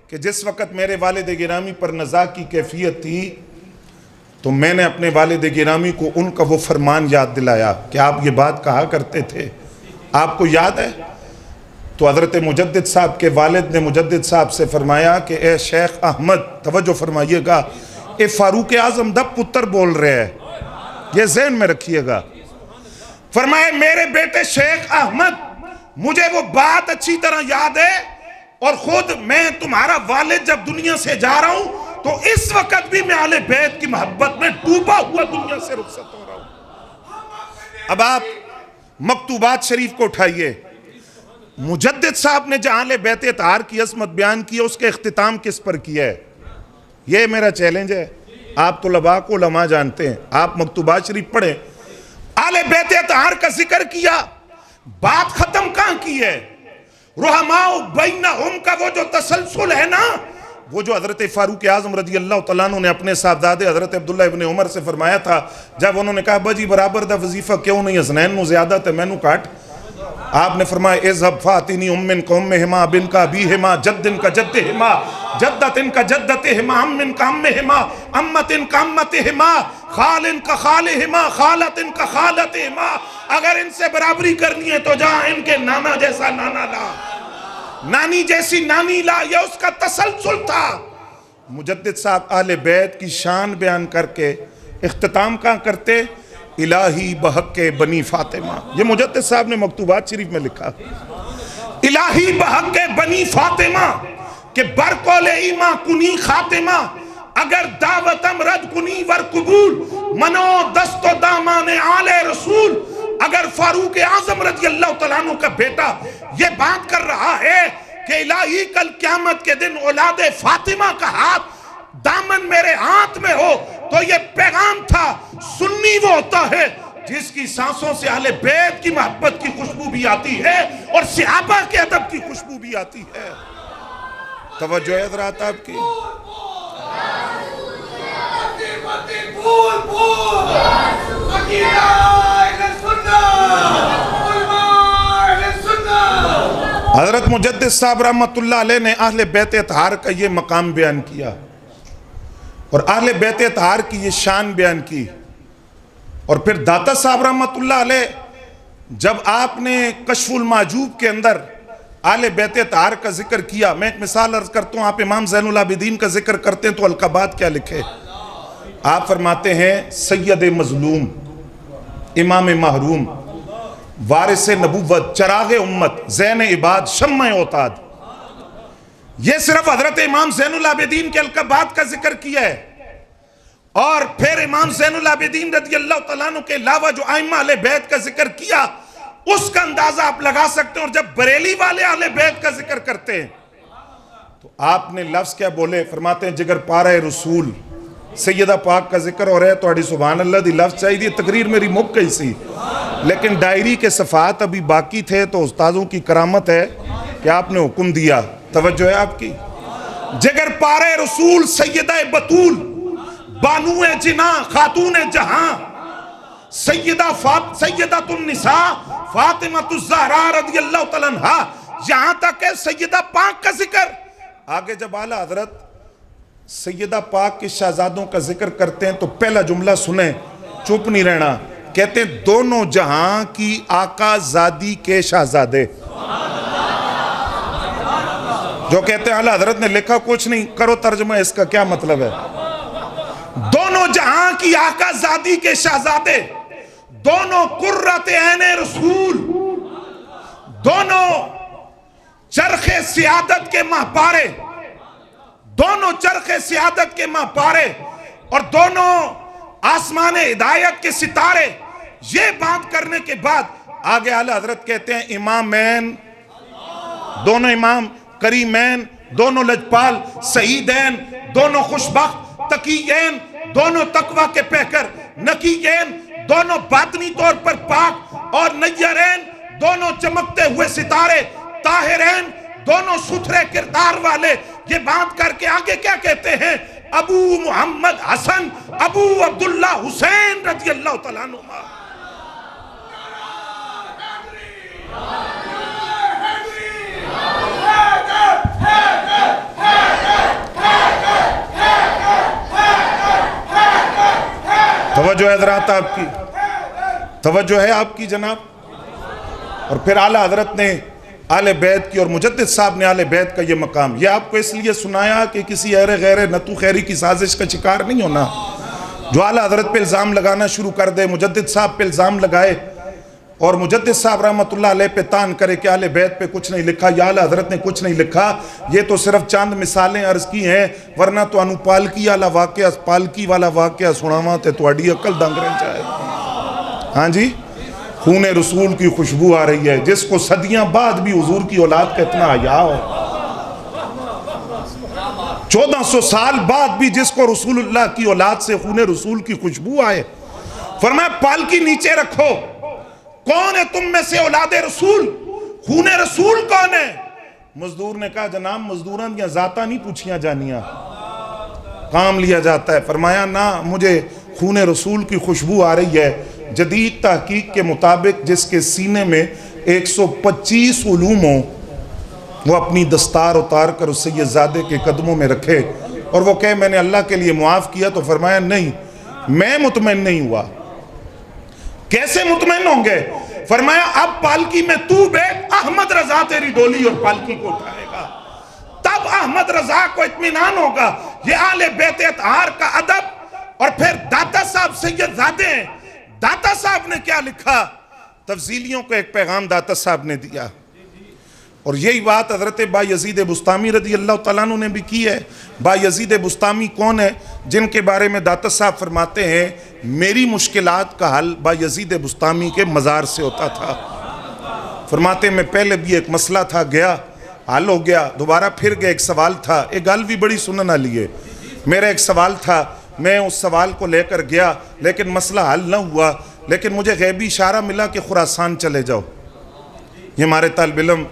کہ جس وقت میرے والد گرامی پر نزاع کی کیفیت تھی تو میں نے اپنے والد گرامی کو ان کا وہ فرمان یاد دلایا کہ آپ یہ بات کہا کرتے تھے، آپ کو یاد ہے؟ تو حضرت مجدد صاحب کے والد نے مجدد صاحب سے فرمایا کہ اے شیخ احمد، توجہ فرمائیے گا، اے فاروق اعظم دا پتر بول رہے ہیں، یہ ذہن میں رکھیے گا۔ فرمایا میرے بیٹے شیخ احمد، مجھے وہ بات اچھی طرح یاد ہے، اور خود میں تمہارا والد جب دنیا سے جا رہا ہوں تو اس وقت بھی میں اہل بیت کی محبت میں ڈوبا ہوا دنیا سے رخصت ہو رہا ہوں۔ اب آپ مکتوبات شریف کو اٹھائیے، مجدد صاحب نے جہاں اہل بیت اطہار کی عظمت بیان کی ہے، اس کے اختتام کس پر کیا ہے؟ یہ میرا چیلنج ہے۔ آپ طلباء کو علماء جانتے ہیں، آپ مکتوبات شریف پڑھیں، اہل بیت اطہار کا ذکر کیا، بات ختم کہاں کی ہے؟ رحماء بینہم کا وہ جو تسلسل ہے نا، وہ جو حضرت فاروق اعظم رضی اللہ تعالیٰ عنہ نے اپنے صاحبزادے حضرت عبداللہ ابن عمر سے فرمایا تھا، جب انہوں نے کہا ابا جی برابر دا وظیفہ کیوں نہیں، حسنین نو زیادہ تے مینوں کاٹ، آپ نے فرمایا اذهب فاتنی امن کا امہما بن کا ابیہما جدن کا جدہما جدتن کا جدتہما امن کا امہما امتن کا امتہما خالن کا خالہما خالتن کا خالتہما، اگر ان سے برابری کرنی ہے تو جا ان کے نانا جیسا نانا لا، نانی جیسی نانی لا۔ یہ اس کا تسلسل تھا۔ مجدد صاحب اہل بیت کی شان بیان کر کے اختتام کہاں کرتے؟ الہی بحق بنی فاطمہ۔ یہ مجدد صاحب نے مکتوبات شریف میں لکھا، الہی بحق بنی فاطمہ کہ برکول ایمہ کنی خاتمہ، اگر دعوتم رد کنی ور قبول، منو دست و دامان آل رسول۔ اگر فاروق اعظم رضی اللہ تعالیٰ عنہ کا بیٹا یہ بات کر رہا ہے کہ الہی کل قیامت کے دن اولاد فاطمہ کا ہاتھ دامن میرے ہاتھ میں ہو، تو یہ پیغام تھا۔ سنی وہ ہوتا ہے جس کی سانسوں سے اہل بیت کی محبت کی خوشبو بھی آتی ہے اور صحابہ کے ادب کی خوشبو بھی آتی ہے۔ توجہ ہے حضرات آپ کی؟ حضرت مجدد صاحب رحمت اللہ علیہ نے اہل بیت اطہار کا یہ مقام بیان کیا اور اہل بیت اطہار کی یہ شان بیان کی، اور پھر داتا صاحب رحمت اللہ علیہ جب آپ نے کشف المعجوب کے اندر اہل بیت اطہار کا ذکر کیا، میں ایک مثال عرض کرتا ہوں، آپ امام زین العابدین کا ذکر کرتے ہیں تو القابات کیا لکھے؟ آپ فرماتے ہیں سید مظلوم، امام محروم، وارث نبوت، چراغ امت، زین عباد، شمع اوتاد۔ یہ صرف حضرت امام زین العابدین کے القابات کا ذکر کیا ہے، اور پھر امام زین العابدین رضی اللہ تعالیٰ عنہ کے علاوہ جو ائمہ اہل بیت کا ذکر کیا اس کا اندازہ آپ لگا سکتے ہیں۔ اور جب بریلی والے اہل بیت کا ذکر کرتے ہیں تو آپ نے لفظ کیا بولے؟ فرماتے ہیں جگر پارہ رسول، سیدہ پاک کا ذکر ہو رہا ہے تو اڑی سبحان اللہ دی لفظ چاہیے، تقریر میری مک گئی سی، لیکن ڈائری کے صفحات ابھی باقی تھے تو استاذوں کی کرامت ہے کہ آپ نے حکم دیا۔ توجہ ہے آپ کی؟ جگر پارہ رسول سیدہ بطول، بانو جناں خاتون جہاں، سیدۃ النساء فاطمہ الزہراء رضی اللہ تعالیٰ عنہا، یہاں تک ہے سیدہ پاک کا ذکر۔ آگے جب اعلیٰ حضرت سیدہ پاک کے شہزادوں کا ذکر کرتے ہیں تو پہلا جملہ سنیں، چپ نہیں رہنا، کہتے ہیں دونوں جہاں کی آقا زادی کے شہزادے۔ جو کہتے ہیں اعلیٰ حضرت نے لکھا کچھ نہیں، کرو ترجمہ اس کا کیا مطلب ہے؟ دونوں جہاں کی آقا زادی کے شہزادے، دونوں قرۃ عین رسول، دونوں چرخ سیادت کے ماہپارے، دونوں چرخ سیادت کے ماہپارے، اور دونوں آسمان ہدایت کے ستارے۔ یہ بات کرنے کے بعد آگے اعلیٰ حضرت کہتے ہیں امامین، دونوں امام، کریمین، دونوں لجپال، سعیدین، دونوں خوشبخت، تقیین، دونوں تقوی کے پیکر، نقیین، دونوں باطنی طور پر پاک، اور نیرین، دونوں چمکتے ہوئے ستارے، طاہرین، دونوں ستھرے کردار والے۔ یہ بات کر کے آگے کیا کہتے ہیں؟ ابو محمد حسن، ابو عبداللہ حسین رضی اللہ تعالیٰ عنہ۔ توجہ ہے حضرات آپ کی؟ توجہ ہے آپ کی جناب؟ اور پھر اعلیٰ حضرت نے اہل بیت کی اور مجدد صاحب نے اہل بیت کا یہ مقام، یہ آپ کو اس لیے سنایا کہ کسی غیر نتو خیری کی سازش کا شکار نہیں ہونا۔ جو اعلیٰ حضرت پہ الزام لگانا شروع کر دے، مجدد صاحب پہ الزام لگائے اور مجدد صاحب رحمت اللہ علیہ پہ تان کرے کہ اہل بیت پہ کچھ نہیں لکھا یا اعلیٰ حضرت نے کچھ نہیں لکھا، یہ تو صرف چند مثالیں عرض کی ہیں، ورنہ تو انو پالکی والا واقعہ، پالکی والا واقعہ سناواں تے تہاڈی عقل دنگ رہ جائے۔ ہاں جی، خون رسول کی خوشبو آ رہی ہے، جس کو صدیاں بعد بھی حضور کی اولاد کا اتنا حیا ہو، 1400 سال بعد بھی جس کو رسول اللہ کی اولاد سے خون رسول کی خوشبو آئے۔ فرمایا پالکی نیچے رکھو، کون ہے تم میں سے اولاد رسول؟ خون رسول کون ہے؟ مزدور نے کہا جناب مزدوراں دیاں ذاتاں نہیں پوچھیاں جانیاں، کام لیا جاتا ہے۔ فرمایا نہ، مجھے خون رسول کی خوشبو آ رہی ہے۔ جدید تحقیق کے مطابق جس کے سینے میں 125 علوم ہوں، وہ اپنی دستار اتار کر اس سید زادے کے قدموں میں رکھے اور وہ کہے میں نے اللہ کے لیے معاف کیا، تو فرمایا نہیں، میں مطمئن نہیں ہوا۔ کیسے مطمئن ہوں گے؟ فرمایا اب پالکی میں تو بیٹھ، احمد رضا تیری ڈولی اور پالکی کو اٹھائے گا، تب احمد رضا کو اطمینان ہوگا۔ یہ آل بیت اطہار کا ادب۔ اور پھر داتا صاحب سید زادے ہیں، داتا صاحب نے کیا لکھا؟ تفضیلیوں کو ایک پیغام داتا صاحب نے دیا، اور یہی بات حضرت بایزید بسطامی رضی اللہ تعالیٰ عنہ نے بھی کی ہے۔ بایزید بسطامی کون ہے؟ جن کے بارے میں داتا صاحب فرماتے ہیں میری مشکلات کا حل بایزید بسطامی کے مزار سے ہوتا تھا۔ فرماتے ہیں میں پہلے بھی ایک مسئلہ تھا، گیا حل ہو گیا، دوبارہ پھر گیا، ایک سوال تھا، ایک گل بھی بڑی سننا لیے، میرا ایک سوال تھا، میں اس سوال کو لے کر گیا لیکن مسئلہ حل نہ ہوا، لیکن مجھے غیبی اشارہ ملا کہ خراسان چلے جاؤ۔ یہ ہمارے طالب علم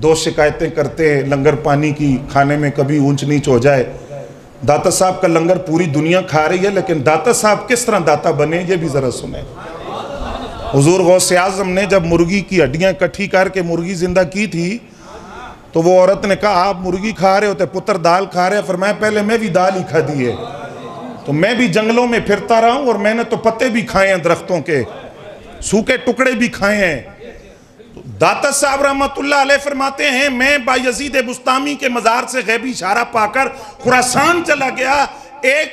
دو شکایتیں کرتے ہیں لنگر پانی کی، کھانے میں کبھی اونچ نیچ ہو جائے۔ داتا صاحب کا لنگر پوری دنیا کھا رہی ہے، لیکن داتا صاحب کس طرح داتا بنے یہ بھی ذرا سنیں۔ حضور غوث اعظم نے جب مرغی کی ہڈیاں اکٹھی کر کے مرغی زندہ کی تھی تو وہ عورت نے کہا آپ مرغی کھا رہے ہوتے، پتر دال کھا رہے، فرمایا پہلے میں بھی دال ہی کھا دیے، تو میں بھی جنگلوں میں پھرتا رہا ہوں اور میں نے تو پتے بھی کھائے ہیں درختوں کے، سوکھے ٹکڑے بھی کھائے ہیں۔ داتا صاحب رحمت اللہ علیہ فرماتے ہیں میں بایزید بسطامی کے مزار سے غیبی اشارہ پا کر خراسان چلا گیا۔ ایک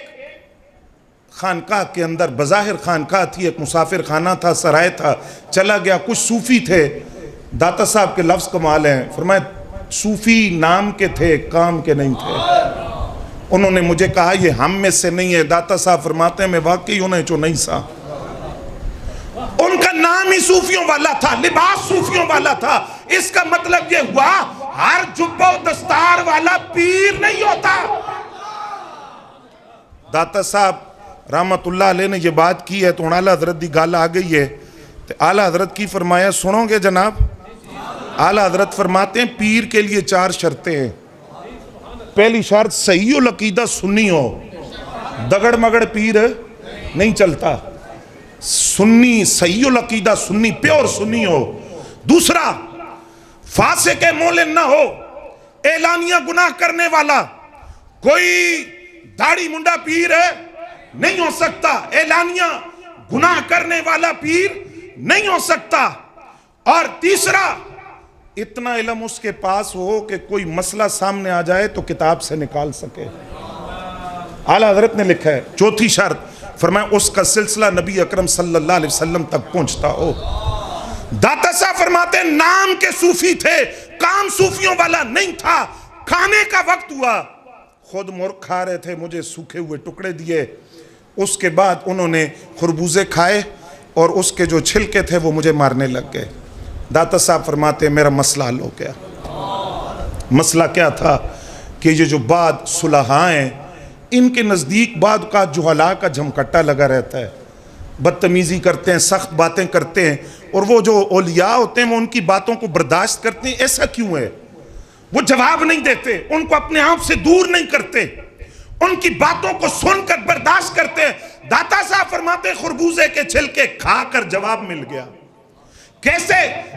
خانقاہ کے اندر، بظاہر خانقاہ تھی، ایک مسافر خانہ تھا، سرائے تھا، چلا گیا، کچھ صوفی تھے۔ داتا صاحب کے لفظ کمال ہیں، فرمایا صوفی نام کے تھے، کام کے نہیں تھے۔ انہوں نے مجھے کہا یہ ہم میں سے نہیں ہے۔ داتا صاحب فرماتے ہیں میں واقعی انہیں جو نہیں سا، ان کا نام ہی صوفیوں والا تھا، لباس صوفیوں والا تھا۔ اس کا مطلب یہ ہوا ہر جبہ و دستار والا پیر نہیں ہوتا۔ داتا صاحب رحمت اللہ علیہ نے یہ بات کی ہے تو اعلیٰ حضرت دی گال آ گئی ہے، تو اعلیٰ حضرت کی فرمایا سنو گے جناب؟ اعلیٰ حضرت فرماتے ہیں پیر کے لیے 4 شرطیں ہیں۔ پہلی شرط صحیح العقیدہ سنی ہو، دگڑ مگڑ پیر نہیں چلتا، سنی صحیح العقیدہ سنی، پیور سنی ہو۔ دوسرا فاسق مولن نہ ہو، اعلانیہ گناہ کرنے والا، کوئی داڑھی منڈا پیر نہیں ہو سکتا، اعلانیہ گناہ کرنے والا پیر نہیں ہو سکتا۔ اور تیسرا اتنا علم اس کے پاس ہو کہ کوئی مسئلہ سامنے آ جائے تو کتاب سے نکال سکے۔ اعلیٰ حضرت نے لکھا ہے چوتھی شرط، فرمایا اس کا سلسلہ نبی اکرم صلی اللہ علیہ وسلم تک پہنچتا ہو۔ داتا صاحب فرماتے ہیں نام کے صوفی تھے، کام صوفیوں والا نہیں تھا۔ کھانے کا وقت ہوا، خود مرغ کھا رہے تھے، مجھے سوکھے ہوئے ٹکڑے دیے، اس کے بعد انہوں نے خربوزے کھائے اور اس کے جو چھلکے تھے وہ مجھے مارنے لگ گئے۔ داتا صاحب فرماتے ہیں میرا مسئلہ حل ہو گیا۔ مسئلہ کیا تھا کہ یہ جو بعد صلحاء ہیں ان کے نزدیک بعد کا جہلاء کا جھمکٹا لگا رہتا ہے، بدتمیزی کرتے ہیں، سخت باتیں کرتے ہیں، اور وہ جو اولیاء ہوتے ہیں وہ ان کی باتوں کو برداشت کرتے ہیں۔ ایسا کیوں ہے؟ وہ جواب نہیں دیتے، ان کو اپنے آپ سے دور نہیں کرتے، ان کی باتوں کو سن کر برداشت کرتے ہیں۔ داتا صاحب فرماتے ہیں خربوزے کے چھلکے کھا کر جواب مل گیا۔ کیسے؟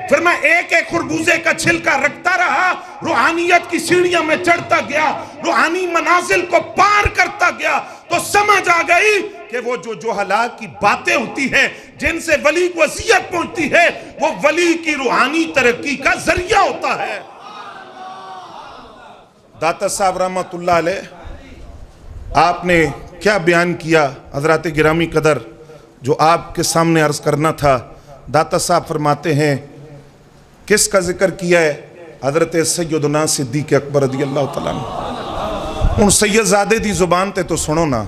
پھر میں ایک ایک خربوزے کا چھلکا رکھتا رہا، روحانیت کی سیڑھیاں میں چڑھتا گیا، روحانی منازل کو پار کرتا گیا، تو سمجھ آ گئی کہ وہ جو جہلاء کی باتیں ہوتی ہیں جن سے ولی کو اذیت پہنچتی ہے وہ ولی کی روحانی ترقی کا ذریعہ ہوتا ہے۔ داتا صاحب رحمت اللہ علیہ آپ نے کیا بیان کیا حضرات گرامی قدر، جو آپ کے سامنے عرض کرنا تھا۔ داتا صاحب فرماتے ہیں کس کا ذکر کیا ہے؟ حضرت سیدنا صدیق اکبر رضی اللہ تعالیٰ عنہ۔ ان سید زادے دی زبان تے تو سنو نا،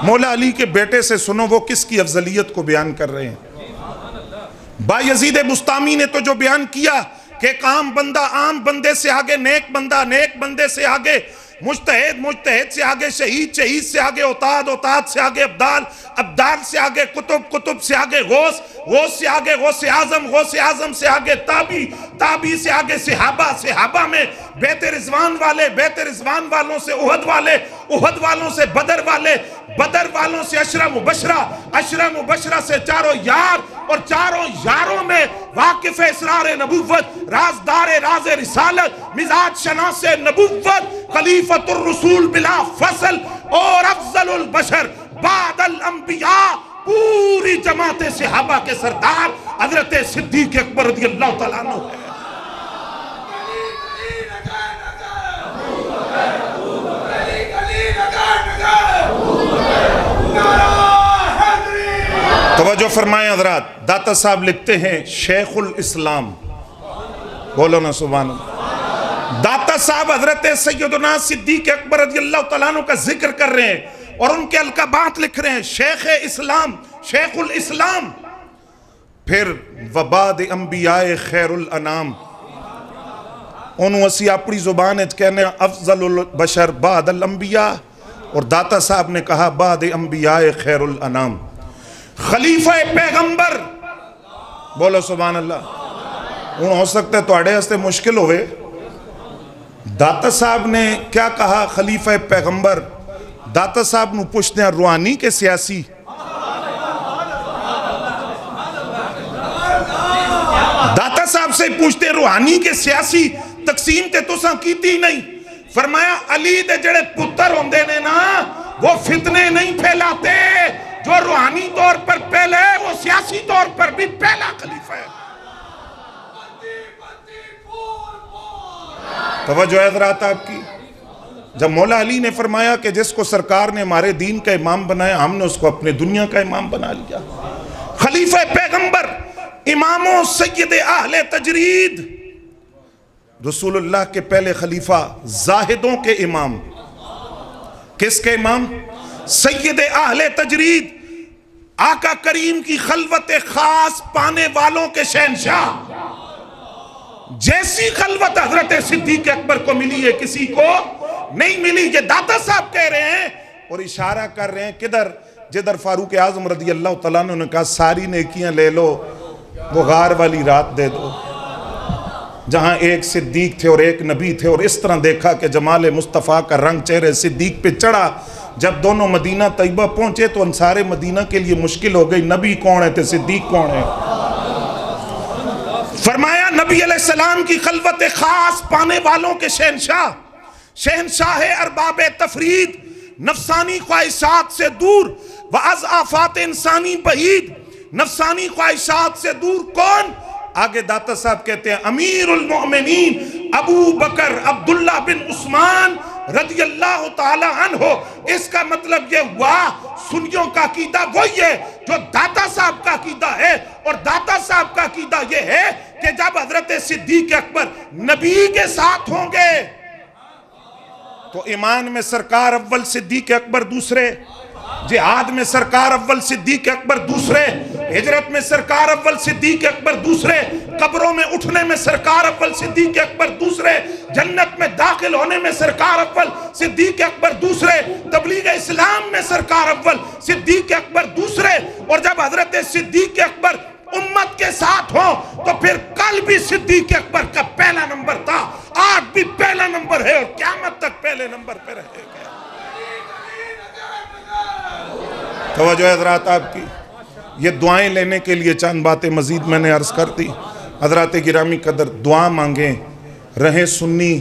مولا علی کے بیٹے سے سنو وہ کس کی افضلیت کو بیان کر رہے ہیں۔ بایزید بسطامی نے تو جو بیان کیا کہ ایک عام بندہ عام بندے سے آگے، نیک بندہ نیک بندے سے آگے، مجتہد، مجتہد سے آگے شہید، شہید سے آگے اوتاد، اوتاد سے آگے ابدال، ابدال سے آگے کتب، کتب سے آگے غوث، غوث سے آگے غوث اعظم، غوث اعظم سے آگے تابی، تابی سے آگے صحابہ، صحابہ میں بیت رضوان والے، بیت رضوان والوں سے احد والے، احد والوں سے بدر والے، بدر والوں سے عشرہ مبشرہ، عشرہ مبشرہ سے چاروں یار، اور چاروں یاروں میں واقف اسرار نبوت، رازدار راز رسالت، مزاج شناس نبوت، خلیفۃ الرسول بلا فصل اور افضل البشر بعد الانبیاء، پوری جماعت صحابہ کے سردار حضرت صدیق اکبر رضی اللہ تعالیٰ عنہ ہے۔ توجہ فرمائیں حضرات، داتا صاحب لکھتے ہیں شیخ الاسلام، بولو نا سبحان اللہ۔ داتا صاحب حضرت سیدنا صدیق اکبر رضی اللہ تعالیٰ عنہ کا ذکر کر رہے ہیں اور ان کے القابات لکھ رہے ہیں، شیخ اسلام، شیخ الاسلام، پھر وبعد انبیاء خیر الانام، انہوں اسی اپنی زبان کہنے افضل البشر بعد الانبیاء، اور داتا صاحب نے کہا بعد انبیاء خیر الانام، خلیفہ پیغمبر، بولو سبحان اللہ۔ ہوں ہو سکتا ہے توڑے ہستے مشکل ہوئے، داتا صاحب نے کیا کہا خلیفہ پیغمبر، داتا صاحب نو پوچھتے ہیں روحانی کے سیاسی، داتا صاحب سے پوچھتے ہیں روحانی کے سیاسی، تقسیم تے تو ساں کیتی نہیں، فرمایا علی دے جڑے پتر ہوندے نے نا وہ فتنے نہیں پھیلاتے، جو روحانی طور پر پہلے وہ سیاسی طور پر بھی پہلا خلیفہ ہے۔ توجہ ہے حضرات آپ کی، جب مولا علی نے فرمایا کہ جس کو سرکار نے ہمارے دین کا امام بنایا ہم نے اس کو اپنے دنیا کا امام بنا لیا، خلیفہ پیغمبر، امام و سید اہل تجرید، رسول اللہ کے پہلے خلیفہ، زاہدوں کے امام، کس کے امام؟ سید اہل تجرید، آقا کریم کی خلوت خاص پانے والوں کے شہنشاہ، جیسی خلوت حضرت صدیق اکبر کو ملی ہے کسی کو نہیں ملی، یہ داتا صاحب کہہ رہے ہیں اور اشارہ کر رہے ہیں کدھر؟ جدھر فاروق اعظم رضی اللہ تعالیٰ عنہ نے کہا ساری نیکیاں لے لو وہ غار والی رات دے دو، جہاں ایک صدیق تھے اور ایک نبی تھے، اور اس طرح دیکھا کہ جمال مصطفیٰ کا رنگ چہرے صدیق پہ چڑھا، جب دونوں مدینہ طیبہ پہنچے تو انصار مدینہ کے لیے مشکل ہو گئی، نبی کون ہے تھے صدیق کون ہے؟ فرمایا نبی علیہ السلام کی خلوت خاص پانے والوں کے شہنشاہ، شہنشاہ ارباب تفرید، نفسانی خواہشات سے دور، وَعَزْ آفات انسانی بعید، نفسانی خواہشات سے دور کون؟ آگے داتا صاحب کہتے ہیں امیر المؤمنین ابو بکر عبداللہ بن عثمان رضی اللہ تعالی عنہ۔ اس کا مطلب یہ ہوا سنیوں کا عقیدہ وہی ہے جو داتا صاحب کا عقیدہ ہے، اور داتا صاحب کا عقیدہ یہ ہے کہ جب حضرت صدیق اکبر نبی کے ساتھ ہوں گے تو ایمان میں سرکار اول صدیق اکبر دوسرے، جہاد میں سرکار اول صدیق اکبر دوسرے، ہجرت میں سرکار اول صدیق اکبر دوسرے، قبروں میں اٹھنے میں سرکار اول صدیق اکبر دوسرے، جنت میں داخل ہونے میں سرکار اول صدیق اکبر دوسرے، تبلیغ اسلام میں سرکار اول صدیق اکبر دوسرے، اور جب حضرت صدیق اکبر امت کے ساتھ ہوں تو پھر کل بھی صدیق اکبر کا پہلا نمبر تھا، آج بھی پہلا نمبر ہے اور قیامت تک پہلے نمبر پہ رہے گا۔ توجہ حضرات آپ کی، یہ دعائیں لینے کے لیے چند باتیں مزید میں نے عرض کر دی۔ حضرات گرامی قدر، دعا مانگیں، رہیں سنی،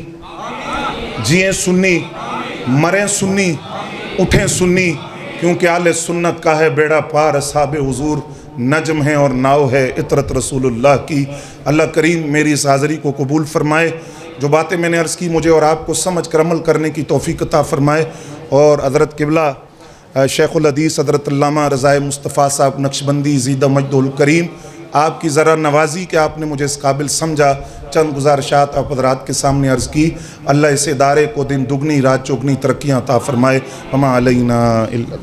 جئیں سنی، مریں سنی، اٹھیں سنی، کیونکہ اہل سنت کا ہے بیڑا پار، اصحاب حضور نجم ہیں اور ناؤ ہے عطرت رسول اللہ کی۔ اللہ کریم میری اس حاضری کو قبول فرمائے، جو باتیں میں نے عرض کی مجھے اور آپ کو سمجھ کر عمل کرنے کی توفیق عطا فرمائے، اور حضرت قبلہ شیخ الحدیث حضرت علامہ رضائے مصطفیٰ صاحب نقشبندی زیدہ مجد الکریم، آپ کی ذرا نوازی کہ آپ نے مجھے اس قابل سمجھا، چند گزارشات آپ حضرات کے سامنے عرض کی۔ اللہ اس ادارے کو دن دگنی رات چوگنی ترقیاں عطا فرمائے۔ وما علینا الا